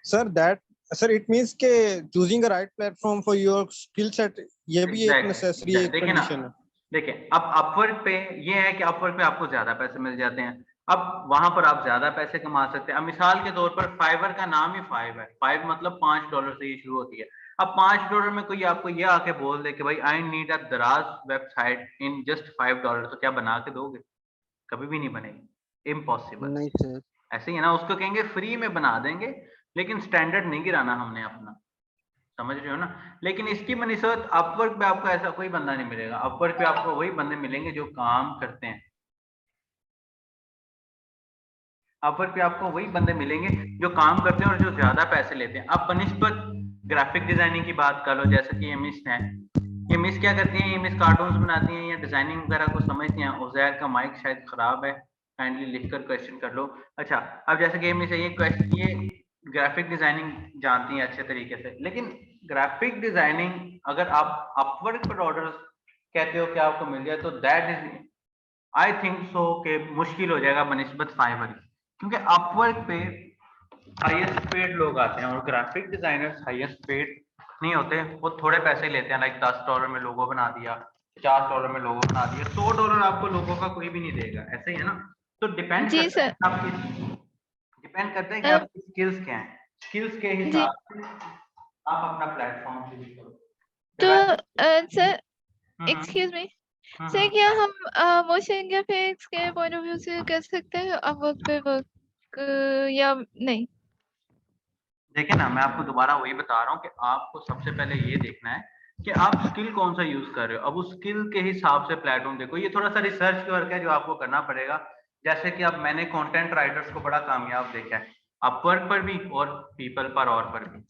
सर इट मींस के choosing a right platform for your skill set, ये भी एक नेसेसरी एक देखिए ना, कंडीशन है। देखिए अब अपवर्क पे ये है कि अपवर्क पे आपको ज्यादा पैसे मिल जाते हैं, अब वहां पर आप ज्यादा पैसे कमा सकते हैं। अब मिसाल के तौर पर फाइवर का नाम ही फाइव है, फाइव मतलब $5 से ही शुरू होती है। अब $5 में कोई आपको ये आके बोल दे कि भाई आई नीड अ दराज वेबसाइट इन जस्ट $5, तो क्या बना के दोगे? कभी भी नहीं बनेगी, इम्पॉसिबल। नहीं सर। ऐसे ही है ना, उसको कहेंगे फ्री में बना देंगे, लेकिन स्टैंडर्ड नहीं गिराना हमने अपना, समझ रहे हो ना। लेकिन इसकी बनिस्बत अपवर्क पे आपको ऐसा कोई बंदा नहीं मिलेगा। अपवर्क पे आपको वही बंदे मिलेंगे जो काम करते हैं, अपवर्क पे आपको वही बंदे मिलेंगे जो काम करते हैं और जो ज्यादा पैसे लेते हैं। अब बनिस्बत ग्राफिक डिजाइनिंग की बात कर लो, जैसे कि ये मिस है, ये मिस क्या करती है, ये मिस कार्टून्स बनाती हैं या डिजाइनिंग वगैरह को समझती हैं। उजैर का माइक शायद खराब है, काइंडली लिखकर क्वेश्चन कर लो। अच्छा, अब जैसे कि ये मिस है, ये ग्राफिक डिजाइनिंग जानती हैं अच्छे तरीके से, लेकिन ग्राफिक डिजाइनिंग अगर आप अपवर्क पर ऑर्डर कहते हो कि आपको मिल जाए, तो that is I think so कि मुश्किल हो जाएगा बनिस्बत फाइवर की। क्योंकि अपवर्क पे हाईएस्ट पेड लोग आते हैं और ग्राफिक डिजाइनर्स हाईएस्ट पेड नहीं होते, वो थोड़े पैसे लेते हैं, लाइक $10 में लोगो बना दिया, $50 में लोगो बना दिया, $100 आपको लोगों का कोई भी नहीं देगा, ऐसे ही है ना। तो डिपेंड जी करता है सर। कि अ, आपकी स्किल्स क्या है, स्किल्स के जी हिसाब से आप अपना प्लेटफॉर्म चूज करो। तो Develop- सर हम्म एक्सक्यूज मी सर, हम्म क्या हम मोशन ग्राफिक्स के पॉइंट ऑफ व्यू से कर सकते हैं अपवर्क पे वर्क या नहीं? देखिए ना, मैं आपको दोबारा वही बता रहा हूँ कि आपको सबसे पहले ये देखना है कि आप स्किल कौन सा यूज कर रहे हो। अब उस स्किल के हिसाब से प्लेटफॉर्म देखो, ये थोड़ा सा रिसर्च वर्क है जो आपको करना पड़ेगा। जैसे कि अब मैंने कंटेंट राइटर्स को बड़ा कामयाब देखा है, अपवर्क पर भी और पीपल पर और पर भी।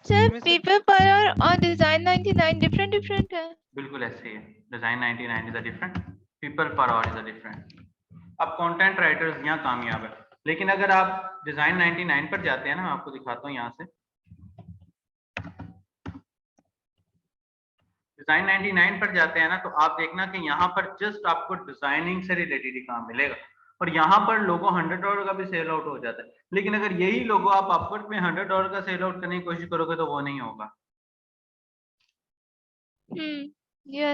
सर पेपर पर और डिजाइन 99 डिफरेंट है। बिल्कुल ऐसे ही है, design 99 is a different, people पर और इज अ डिफरेंट। अब कंटेंट राइटर्स यहाँ कामयाब है, लेकिन अगर आप डिजाइन 99 पर जाते हैं ना, मैं आपको दिखाता हूँ यहाँ से, डिजाइन 99 पर जाते हैं ना, तो आप देखना कि यहाँ पर जस्ट आपको डिजाइनिंग से रिलेटेड ही काम मिलेगा, और यहाँ पर लोगो $100 का भी सेल आउट हो जाता है। लेकिन अगर यही लोगो आप अपवर्क में $100 का सेल आउट करने की कोशिश करोगे तो वो नहीं होगा।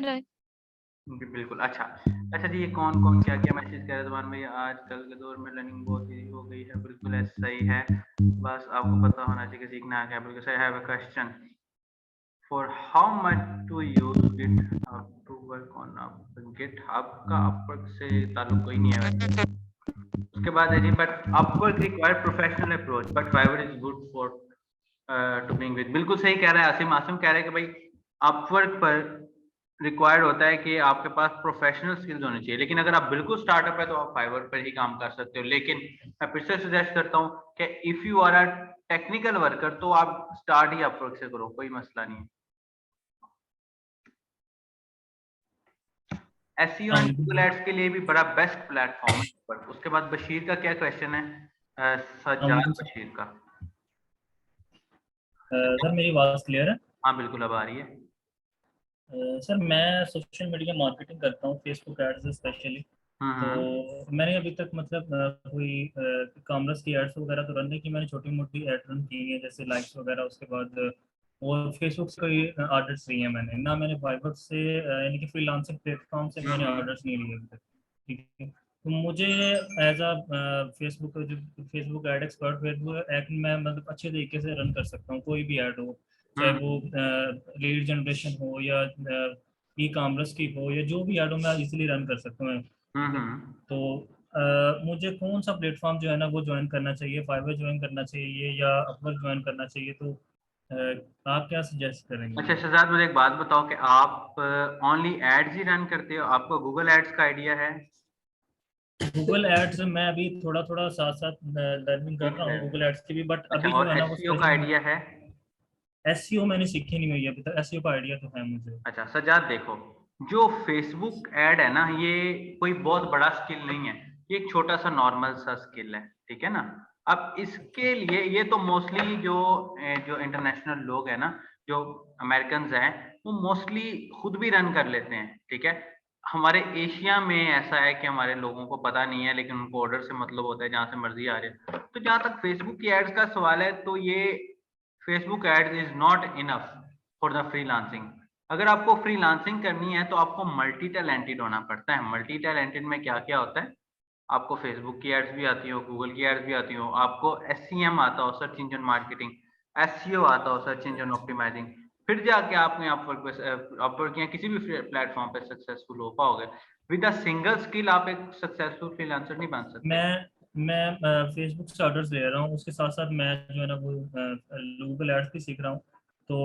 राइट। बिल्कुल। अच्छा जी, ये कौन कौन क्या क्या मैसेज कह रहे हैं भाई, आजकल के दौर में लर्निंग बहुत ईजी हो गई है। बिल्कुल ऐसा ही है, बस आपको पता होना चाहिए कि सीखना क्या है। बिल्कुल। I have a question for how much to use GitHub to work on GitHub का अपवर्क से ताल्लुक कोई नहीं है वैसे। उसके बाद है जी, but Upwork require professional approach but Fiverr is good for to being with. बिल्कुल सही कह रहा है आसिम कह रहे हैं कि भाई अपवर्क पर रिक्वायर्ड होता है कि आपके पास प्रोफेशनल स्किल्स होने चाहिए, लेकिन अगर आप बिल्कुल स्टार्टअप है तो आप फाइवर पर ही काम कर सकते हो। लेकिन मैं फिर से सजेस्ट करता हूँ कि if you are a technical worker तो आप स्टार्ट ही अपवर्क से करो, कोई मसला नहीं है। एसईओ एंड गूगल एड्स के लिए भी बड़ा बेस्ट प्लेटफॉर्म है। उसके बाद बशीर का क्या क्वेश्चन है? सज्जाद बशीर का। सर मेरी आवाज क्लियर है? हाँ बिल्कुल, अब आ रही है। सर मैं सोशल मीडिया मार्केटिंग करता हूँ, फेसबुक एड्स स्पेशली। तो मैंने अभी तक मतलब कोई कॉमर्स की एड्स वगैरह तो रन नहीं की, मैंने छोटी मोटी एड रन की है जैसे लाइक्स वगैरह। उसके बाद और फेसबुक से कोई ऑर्डर्स लिए हैं मैंने ना, मैंने फाइवर से यानी कि फ्रीलांसिंग प्लेटफॉर्म से मैंने ऑर्डर्स नहीं लिए अभी तक। ठीक है, तो मुझे as a Facebook ad expert, Facebook ad मैं मतलब अच्छे तरीके से रन कर सकता हूँ कोई भी ऐड हो, चाहे वो लीड जनरेशन हो या ई कॉमर्स की हो या जो भी ऐड हो, मैं इजीली रन कर सकता हूँ। तो मुझे कौन सा प्लेटफॉर्म जो है ना वो ज्वाइन करना चाहिए, फाइवर ज्वाइन करना चाहिए या अपवर्क ज्वाइन करना चाहिए? तो आप क्या सजेस्ट करेंगे? अच्छा शहजाद, मुझे एक बात बताओ कि आप ओनली एड्स ही रन करते हो, आपको गूगल एड्स का आइडिया है? गूगल एड्स मैं अभी थोड़ा थोड़ा साथ साथ लर्निंग कर रहा हूँ गूगल एड्स की भी, बट अभी जो है ना वो एसईओ का आइडिया है? एसईओ मैंने सीखी नहीं हुई है अभी तक, एसईओ का आइडिया तो है मुझे। अच्छा सज्जाद, देखो जो फेसबुक ऐड है ना, ये कोई बहुत बड़ा स्किल नहीं है, ये एक छोटा सा नॉर्मल सा स्किल है, ठीक है ना। अब इसके लिए ये तो मोस्टली जो इंटरनेशनल लोग हैं ना, जो अमेरिकन हैं, वो मोस्टली खुद भी रन कर लेते हैं, ठीक है। हमारे एशिया में ऐसा है कि हमारे लोगों को पता नहीं है, लेकिन उनको ऑर्डर से मतलब होता है, जहां से मर्जी आ रहे हैं। तो जहां तक फेसबुक की एड्स का सवाल है, तो ये Facebook ads is not enough for the freelancing. अगर आपको फ्रीलांसिंग करनी है तो आपको मल्टी टैलेंटेड होना पड़ता है। मल्टी टैलेंटेड में क्या क्या होता है? आपको फेसबुक की एड्स भी आती हो, गूगल की एड्स भी आती हो, आपको SEM आता हो, सर्च इंजन मार्केटिंग, SEO आता हो, सर्च इंजन ऑप्टिमाइजिंग, फिर जाके आप अपवर्क या किसी भी प्लेटफॉर्म पे सक्सेसफुल हो पाओगे। विद अ सिंगल स्किल आप एक सक्सेसफुल फ्रीलांसर नहीं बन सकते। मैं फेसबुक से ऑर्डर्स ले रहा हूँ, उसके साथ साथ मैं जो है ना वो गूगल एड्स भी सीख रहा हूँ। तो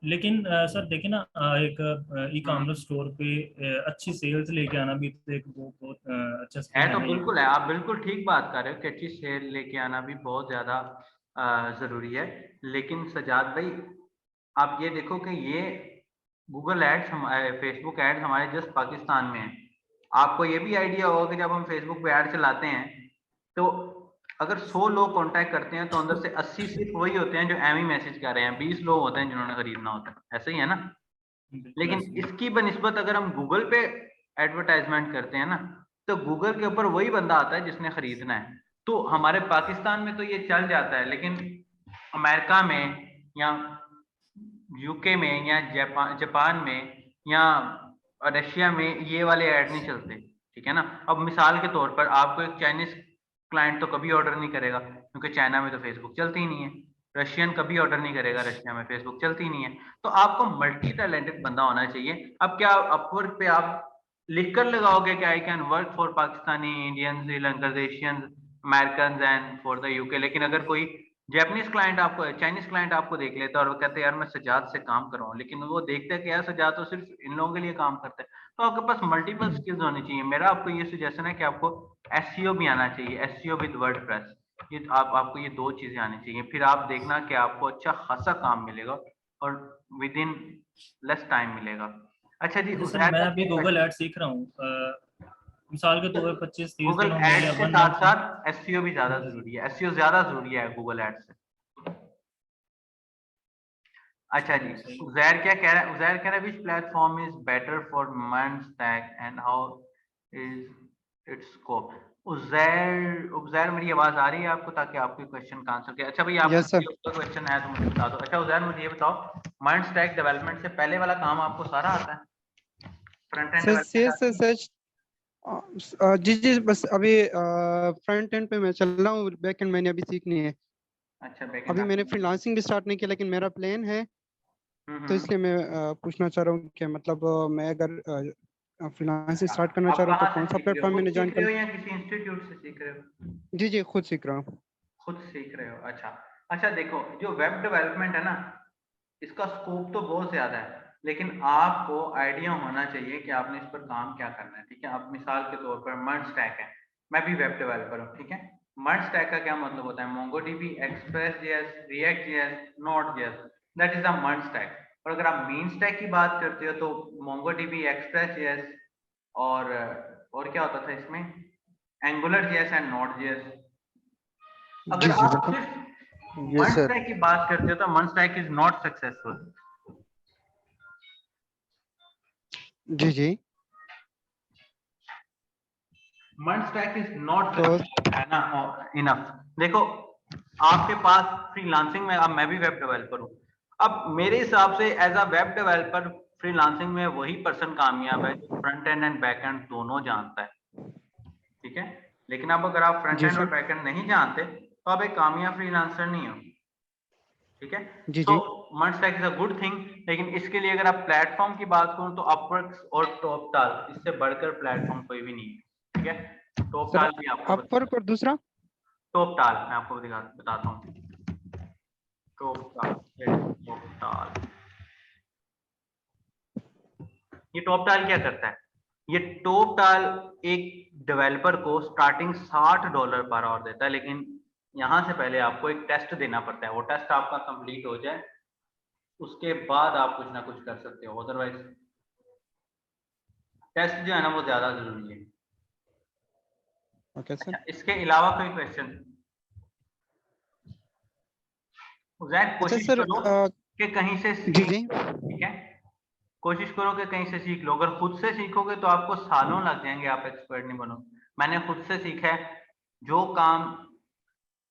लेकिन सर देखिए ना, एक ई कॉमर्स स्टोर पे अच्छी सेल्स लेके आना भी तो एक बहुत अच्छा स्किल है। है तो ना। बिल्कुल है, आप बिल्कुल ठीक बात कर रहे हो कि अच्छी सेल लेके आना भी बहुत ज्यादा जरूरी है। लेकिन सजाद भाई, आप ये देखो कि ये गूगल एड्स, फेसबुक एड्स हमारे जस्ट पाकिस्तान में है। आपको ये भी आइडिया होगा कि जब हम फेसबुक पे ऐड चलाते हैं तो अगर 100 लोग कांटेक्ट करते हैं तो अंदर से 80 सिर्फ वही होते हैं जो एम ही मैसेज कर रहे हैं, 20 लोग होते हैं जिन्होंने खरीदना होता है। ऐसे ही है ना। लेकिन इसकी बनिस्बत अगर हम गूगल पे एडवर्टाइजमेंट करते हैं ना, तो गूगल के ऊपर वही बंदा आता है जिसने खरीदना है। तो हमारे पाकिस्तान में तो ये चल जाता है, लेकिन अमेरिका में या यूके में या जापान में या रशिया में ये वाले ऐड नहीं चलते, ठीक है ना। अब मिसाल के तौर पर आपको एक चाइनीज क्लाइंट तो कभी ऑर्डर नहीं करेगा, क्योंकि चाइना में तो फेसबुक चलती ही नहीं है। रशियन कभी ऑर्डर नहीं करेगा, रशिया में फेसबुक चलती नहीं है। तो आपको मल्टी टैलेंटेड बंदा होना चाहिए। अब क्या अपवर्क पे आप लिख कर लगाओगे कि I can work for Pakistani, Indian, Sri Lankan, Asian, American and for the UK. लेकिन अगर कोई जैपनीज क्लाइंट आपको, चाइनीज क्लाइंट आपको देख लेता है और वो कहते हैं यार मैं सजाद से काम कर रहा हूँ, लेकिन वो देखते हैं कि यार सजाद तो सिर्फ इन लोगों के लिए काम करता है। तो आपके पास मल्टीपल स्किल्स होनी चाहिए। मेरा आपको ये सजेशन है कि आपको SEO भी आना चाहिए, SEO विद वर्डप्रेस। ये आपको ये दो चीजें आनी चाहिए, फिर आप देखना कि आपको अच्छा खासा काम मिलेगा और विद इन लेस टाइम मिलेगा। अच्छा जी, सर मैं अभी गूगल एड सीख रहा हूँ, मिसाल के तौर पर 25-30 गूगल दिनों में एड्स या के 1 साथ मंथ साथ SEO भी ज्यादा जरूरी है। SEO ज्यादा जरूरी है गूगल एड्स से। अच्छा जी, उजैर क्या कह रहा है? उजैर कह रहा है which platform is better for MERN stack and how is it's scope? Uzair मेरी आवाज आ रही है आपको, ताकि आपके क्वेश्चन का आंसर किया? अच्छा भैया, Yes, sir. आपका क्वेश्चन है तो मुझे बता दो। अच्छा उजैर, मुझे ये बताओ, MERN stack डेवलपमेंट से पहले वाला काम आपको सारा आता है? Front end development? जी जी, बस अभी फ्रंट एंड पे मैं चल रहा हूँ, बैक एंड मैंने अभी सीखनी है। अच्छा, बैक अभी एंड। मैंने फ्रीलांसिंग भी स्टार्ट नहीं किया, लेकिन मेरा प्लान है, तो इसलिए मैं पूछना चाह रहा हूँ कि मतलब मैं अगर फ्रीलांसिंग स्टार्ट करना आप चाह रहा हूँ कहाँ तो से कौन सा सीख रहे हो? प्लेटफॉर्म खुद मैंने ज्वाइन सीख रहे कर? हो या किसी इंस्टीट्यूट से सीख रहे हो? जी जी, खुद सीख रहा हूँ। खुद सीख रहे हो, अच्छा। अच्छा देखो, जो वेब डेवलपमेंट है ना, इसका स्कोप तो बहुत ज्यादा है, लेकिन आपको आइडिया होना चाहिए कि आपने इस पर काम क्या करना है, ठीक है? अब मिसाल के तौर पर MERN stack है, मैं भी वेब डेवलपर हूँ, ठीक है? MERN stack का क्या मतलब होता है? MongoDB, Express.js, React.js, Node.js, that is the MERN stack। और अगर आप मेन स्टैक की बात करते हो तो MongoDB, Express.js और क्या होता था इसमें, AngularJS एंड Node.js। जी अगर जी, आप बिल्कुल। सिर्फ Yes, MERN sir. stack की बात करते हो तो MERN stack is not successful. जी जी। MERN stack इज नॉट तो है ना इनफ। देखो, आपके पास फ्रीलांसिंग में, अब मैं भी वेब डेवलपर हूँ, अब मेरे हिसाब से as a web developer freelancing में वही पर्सन कामयाब है जो front end and back end दोनों जानता है, ठीक है? लेकिन अब अगर आप फ्रंट जी एंड और सर। बैक एंड नहीं जानते तो आप एक कामयाब फ्रीलांसर नहीं हो, ठीक है? जी सो जी। MERN stack is a good thing, लेकिन इसके लिए अगर आप प्लेटफॉर्म की बात करूं तो अपवर्क्स और टॉपटाल, इससे बढ़कर प्लेटफॉर्म कोई भी नहीं है, ठीक है? सर टॉपटाल भी आपको अपवर्क और दूसरा? टॉपटाल मैं आपको बताता हूँ। टॉपटाल, ये टॉपटाल क्या करता है? ये टॉपटाल एक डेवलपर को स्टार्टिंग $60 पर आवर देता है, लेकिन यहाँ से पहले आपको एक टेस्ट देना पड़ता है। वो टेस्ट आपका कंप्लीट हो जाए उसके बाद आप कुछ ना कुछ कर सकते हो, अदरवाइज टेस्ट जो है ना वो ज्यादा जरूरी है। Okay sir. अच्छा, इसके अलावा कोई क्वेश्चन? अच्छा कोशिश सर, करो कि कहीं से जी जी। ठीक है, कोशिश करो कि कहीं से सीख लो। अगर खुद से सीखोगे तो आपको सालों लग जाएंगे, आप एक्सपर्ट नहीं बनोगे। मैंने खुद से सीखा है जो काम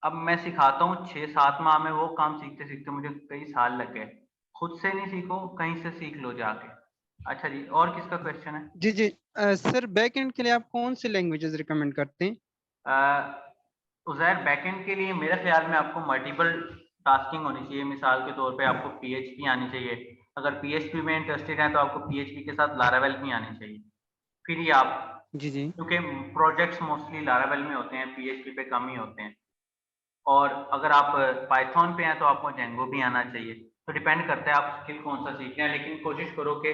अब मैं सिखाता हूँ 6-7 माह में, वो काम सीखते सीखते मुझे कई साल लग गए। खुद से नहीं सीखो, कहीं से सीख लो जाके। अच्छा जी, और किसका क्वेश्चन है? जी जी, सर बैक एंड के लिए आप कौन सी लैंग्वेजेस रिकमेंड करते हैं? उज़ैर, बैकएंड के लिए मेरे ख्याल में आपको मल्टीपल टास्किंग होनी चाहिए। मिसाल के तौर पे आपको PHP आनी चाहिए। अगर PHP में इंटरेस्टेड है तो आपको PHP के साथ लारावेल भी आनी चाहिए। फिर ही आप, जी जी। क्योंकि प्रोजेक्ट्स मोस्टली लारावेल में होते हैं, PHP पे कम ही होते हैं। और अगर आप पाइथन पे हैं तो आपको जेंगो भी आना चाहिए। तो डिपेंड करता है आप स्किल कौन सा सीख रहे हैं, लेकिन कोशिश करो कि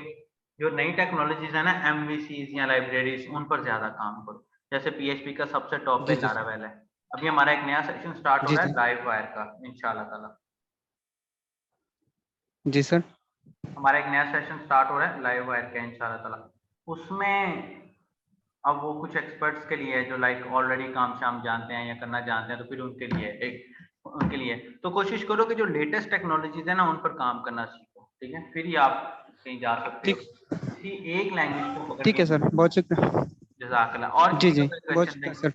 जो नई टेक्नोलॉजीज है ना, MVCs या लाइब्रेरीज, उन पर ज्यादा काम करो। जैसे PHP का सबसे टॉप पे जी जी सर। लारावेल है। अभी हमारा एक नया सेशन स्टार्ट हो जी रहा जी। है लाइव वायर का, इंशाल्लाह ताला। जी सर। हमारा एक नया सेशन स्टार्ट हो रहा है लाइव वायर का, इंशाल्लाह ताला। उसमें अब वो कुछ एक्सपर्ट्स के लिए है जो लाइक ऑलरेडी काम शाम जानते हैं या करना जानते हैं, तो फिर उनके लिए उनके लिए तो कोशिश करो कि जो लेटेस्ट टेक्नोलॉजीज है ना उन पर काम करना सीखो, ठीक है? फिर ही आप कहीं जा सकते हो। ठीक। किसी एक लैंग्वेज को पकड़ ठीक के है सर, बहुत शुक्रिया। जज़ाकल्लाह। और जी किसी जी, का कोई बहुत क्वेश्चन? शुक्रिया sir.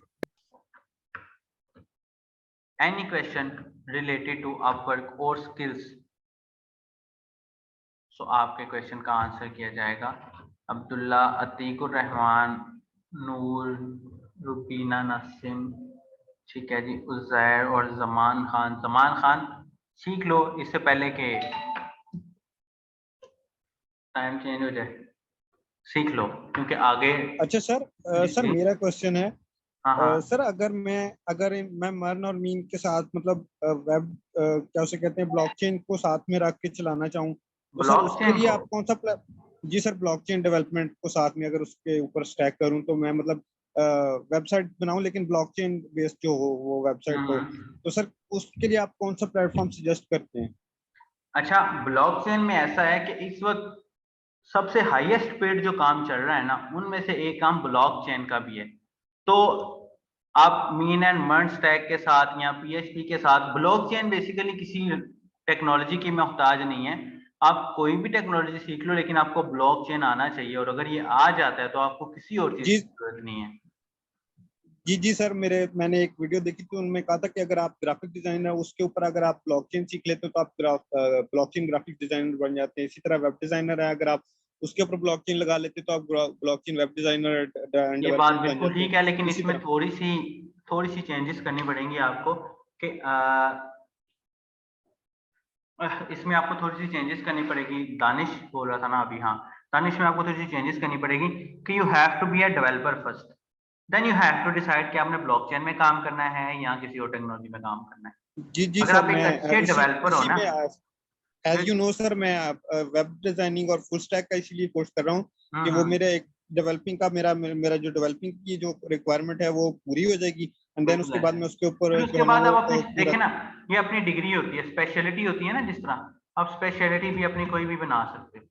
Any question related to Upwork और स्किल्स? सो आपके क्वेश्चन का आंसर किया जाएगा। अब्दुल्ला, अतीकुर रहमान, नूर, रुबीना नसीम, ठीक है जी, उज़ैर और जमान खान। जमान खान सीख लो इससे पहले के टाइम चेंज हो जाए, सीख लो क्योंकि आगे। अच्छा सर, सर जी, मेरा क्वेश्चन है, हाँ हाँ। सर अगर मैं मर्न और मीन के साथ मतलब वेब क्या उसे कहते हैं, ब्लॉकचेन को साथ में रख के चलाना चाहूँ, तो सर उसके ब्लॉकचेन लिए को आप कौन सा जी सर, ब्लॉकचेन डेवलपमेंट को साथ में अगर उसके ऊपर स्टैक करूँ तो मैं मतलब वेबसाइट बनाऊं लेकिन ब्लॉकचेन बेस्ड जो हो वो वेबसाइट हो, तो सर उसके लिए आप कौन सा प्लेटफॉर्म सजेस्ट करते हैं? अच्छा, ब्लॉकचेन में ऐसा है कि इस वक्त सबसे हाईएस्ट पेड जो काम चल रहा है ना, उनमें से एक काम ब्लॉकचेन का भी है। तो आप मीन एंड मर्न स्टैक के साथ या PHP के साथ, ब्लॉकचेन बेसिकली किसी टेक्नोलॉजी की मोहताज नहीं है। आप कोई भी टेक्नोलॉजी सीख लो, लेकिन आपको ब्लॉकचेन आना चाहिए, और अगर ये आ जाता है तो आपको किसी और चीज की जरूरत नहीं है। जी सर, मैंने एक वीडियो देखी थी, उनमें कहा था कि अगर आप ग्राफिक डिजाइनर उसके ऊपर अगर आप ब्लॉकचेन सीख लेते हो तो आप ब्लॉकचेन ग्राफिक डिजाइनर बन जाते हैं। इसी तरह वेब डिजाइनर है, अगर आप उसके ऊपर ब्लॉकचेन लगा लेते तो आप ब्लॉकचेन वेब डिजाइनर ये बात बन बिल्कुल जाते ठीक हैं। है, लेकिन इसी इसमें तरह थोड़ी सी चेंजेस करनी पड़ेंगी आपको कि इसमें आपको थोड़ी सी चेंजेस करनी पड़ेगी। दानिश बोल रहा था ना अभी, हाँ दानिश, में आपको थोड़ी सी चेंजेस करनी पड़ेगी कि you have to be a developer first, then you have to decide कि आपने ब्लॉकचेन में काम करना है या किसी और टेक्नोलॉजी में काम करना है। जी अगर सर, आप एक अच्छे डेवलपर हो इसी ना, में एज यू नो सर, मैं वेब डिजाइनिंग और फुल स्टैक का इसीलिए कोर्स कर रहा हूँ कि वो मेरे एक डेवलपिंग का मेरा जो डेवलपिंग की जो रिक्वायरमेंट है वो पूरी हो जाएगी, एंड देन उसके बाद मैं उसके ऊपर फिर जो उसके है ना बाद वो आप अपनी पूरा देखे ना, ये अपनी डिग्री होती है, स्पेशलिटी होती है ना, जिस तरह आप स्पेशलिटी भी अपनी कोई भी बना सकते हो,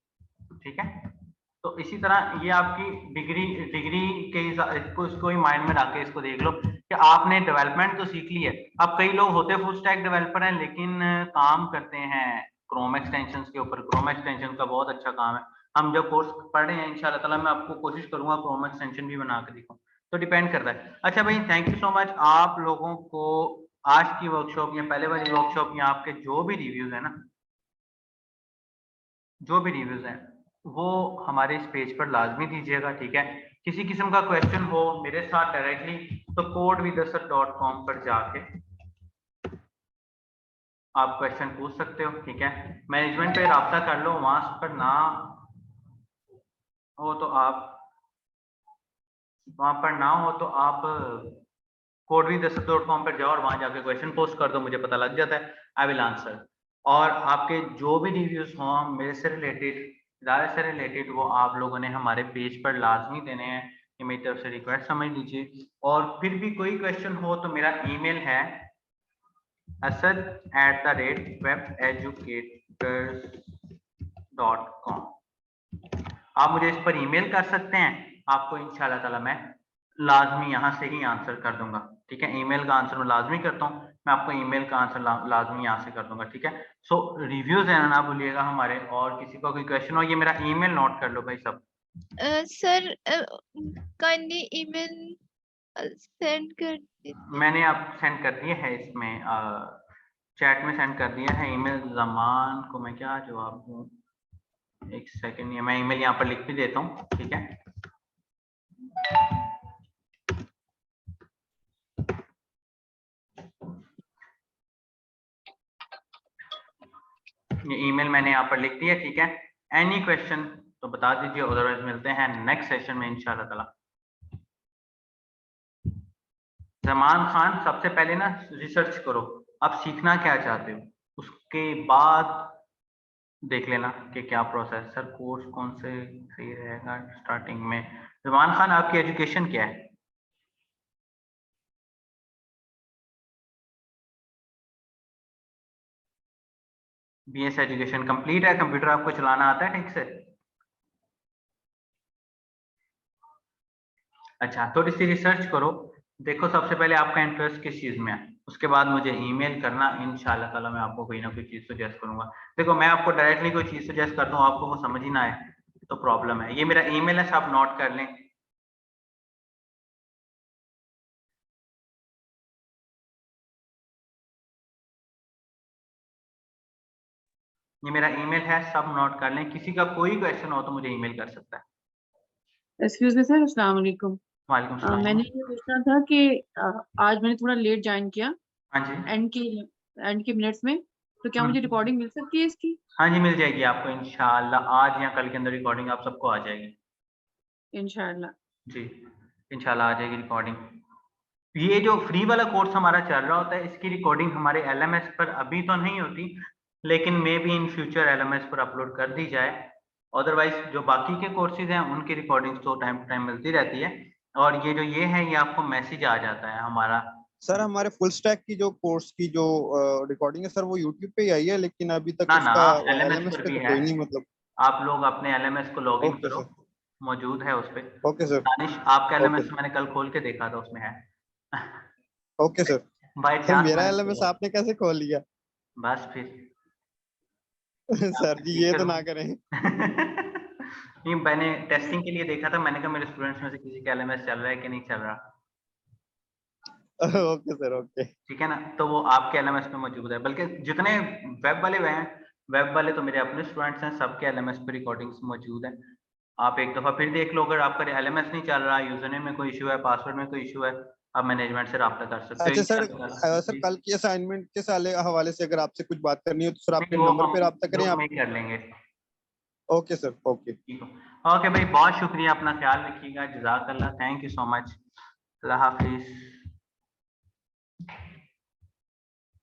ठीक है। तो इसी तरह ये आपकी डिग्री के इसको ही माइंड में रख के इसको देख लो कि आपने डेवलपमेंट तो सीख ली है। अब कई लोग होते फुल स्टैक डेवलपर हैं, लेकिन काम करते हैं क्रोम एक्सटेंशन के ऊपर। क्रोम एक्सटेंशन का बहुत अच्छा काम है। हम जब कोर्स पढ़ रहे हैं इंशाल्लाह ताला मैं आपको कोशिश करूंगा क्रोम एक्सटेंशन भी बना के दिखाऊं, तो डिपेंड करता है। अच्छा भाई, थैंक यू सो मच आप लोगों को। आज की वर्कशॉप या पहले वाली वर्कशॉप या आपके जो भी रिव्यूज है ना, जो भी रिव्यूज हैं वो हमारे इस पेज पर लाजमी दीजिएगा, ठीक है। किसी किस्म का क्वेश्चन हो मेरे साथ डायरेक्टली, तो codewithasad.com पर जाके आप क्वेश्चन पूछ सकते हो, ठीक है। मैनेजमेंट पे राब्ता कर लो, वहां पर ना हो तो आप codewithasad.com पर जाओ और वहां जाके क्वेश्चन पोस्ट कर दो, मुझे पता लग जाता है, आई विल आंसर। और आपके जो भी रिव्यूज हों मेरे से रिलेटेड, इदारे से रिलेटेड, वो आप लोगों ने हमारे पेज पर लाजमी देने हैं, ये मेरी तरफ से रिक्वेस्ट समझ लीजिए। और फिर भी कोई क्वेश्चन हो तो मेरा ईमेल है asad@webeducators.com। आप मुझे इस पर ईमेल कर सकते हैं, आपको इंशाल्लाह ताला मैं लाजमी यहाँ से ही आंसर कर दूंगा, ठीक है। ईमेल का आंसर मैं लाजमी करता हूँ, मैं आपको ईमेल का आंसर लाजमी यहाँ से कर दूंगा, ठीक है। सो रिव्यूज है ना भूलिएगा हमारे, और किसी का कोई क्वेश्चन हो ये मेरा ईमेल नोट कर लो भाई सब। सर काइंडली ईमेल सेंड कर दीजिए। मैंने आप सेंड कर दिया है, इसमें चैट में सेंड कर दिया है ईमेल। जमान को मैं क्या जवाब दूँ, एक सेकेंड, ये मैं ईमेल यहाँ पर लिख भी देता हूँ, ठीक है। ये ईमेल मैंने यहाँ पर लिख दिया, ठीक है। एनी क्वेश्चन तो बता दीजिए, अदरवाइज मिलते हैं नेक्स्ट सेशन में इंशाल्लाह ताला। जमान खान, सबसे पहले ना रिसर्च करो, आप सीखना क्या चाहते हो, उसके बाद देख लेना कि क्या प्रोसेस, सर कोर्स कौन से सही रहेगा स्टार्टिंग में। जमान खान, आपकी एजुकेशन क्या है? बीएस एजुकेशन कंप्लीट है, कंप्यूटर आपको चलाना आता है ठीक से? अच्छा, थोड़ी सी रिसर्च करो, देखो सबसे पहले आपका इंटरेस्ट किस चीज में है, उसके बाद मुझे ईमेल करना, इंशाल्लाह ताला मैं आपको कोई ना कोई चीज सजेस्ट करूंगा। देखो मैं आपको डायरेक्टली कोई चीज सजेस्ट करता हूँ, आपको वो समझ ही ना आए तो प्रॉब्लम है। ये मेरा ईमेल है, आप नोट कर लें। ये मेरा ईमेल है, सब नोट कर लें। किसी का कोई क्वेश्चन हो तो मुझे ईमेल कर सकता है। एक्सक्यूज मी सर, अस्सलाम वालेकुम। वालेकुम सलाम। मैंने ये पूछना था कि आज मैंने थोड़ा लेट ज्वाइन किया हाँ जी, एंड के मिनट्स में, तो क्या मुझे रिकॉर्डिंग मिल सकती है इसकी? हाँ जी, मिल जाएगी आपको इंशाल्लाह, आज या कल के अंदर रिकॉर्डिंग आप सबको आ जाएगी इंशाल्लाह। जी, इंशाल्लाह आ जाएगी रिकॉर्डिंग। ये जो फ्री वाला कोर्स हमारा चल रहा होता है, इसकी रिकॉर्डिंग हमारे एलएमएस पर अभी तो नहीं होती, लेकिन may be in future LMS पर अपलोड कर दी जाए। अदरवाइज जो बाकी के कोर्सेज हैं उनकी रिकॉर्डिंग तो टाइम टू टाइम मिलती रहती है, और ये जो ये है ये आपको मैसेज आ जाता है हमारा। सर हमारे फुल स्टैक की जो कोर्स की जो रिकॉर्डिंग है सर, वो यूट्यूब पे ही आई है, लेकिन अभी तक ना उसका एलएमएस एलएमएस पर पे भी तो है, कोई नहीं, मतलब। आप लोग अपने एलएमएस को लॉग इन ओके करो, सर। मौजूद है उस पे। Okay sir. दानिश, आपका ओके एलएमएस मैंने कल खोल के देखा था, उसमें है। Okay sir. By sir chance मेरा मैंने एलएमएस खोला, आपने कैसे खोल लिया? बस फिर सर जी ये तो ना करें। नहीं, मैंने टेस्टिंग के लिए देखा था, मैंने कहा मेरे स्टूडेंट्स में से किसी का एलएमएस चल रहा है कि नहीं चल रहा। Okay sir, okay. ठीक है ना, तो वो आपके एलएमएस पे मौजूद है, बल्कि जितने वेब वाले हुए हैं, वेब वाले तो मेरे अपने स्टूडेंट्स हैं, सबके एलएमएस पे रिकॉर्डिंग्स मौजूद है। आप एक दफा फिर देख लो, अगर आपका एलएमएस नहीं चल रहा, यूजरनेम में कोई इशू है, पासवर्ड में कोई इशू है, आप मैनेजमेंट से राब्ता कर सकते हो। अच्छा सर, सर जी। कल की असाइनमेंट के हवाले से अगर आपसे कुछ बात करनी हो तो सर आपके नहीं, वो नंबर हम पे राब्ता करें ग्रुप आप। में ही कर लेंगे। Okay sir, okay. ठीक है, ओके भाई, बहुत शुक्रिया, अपना ख्याल रखिएगा, जज़ाकल्लाह, thank you so much, Allah Hafiz.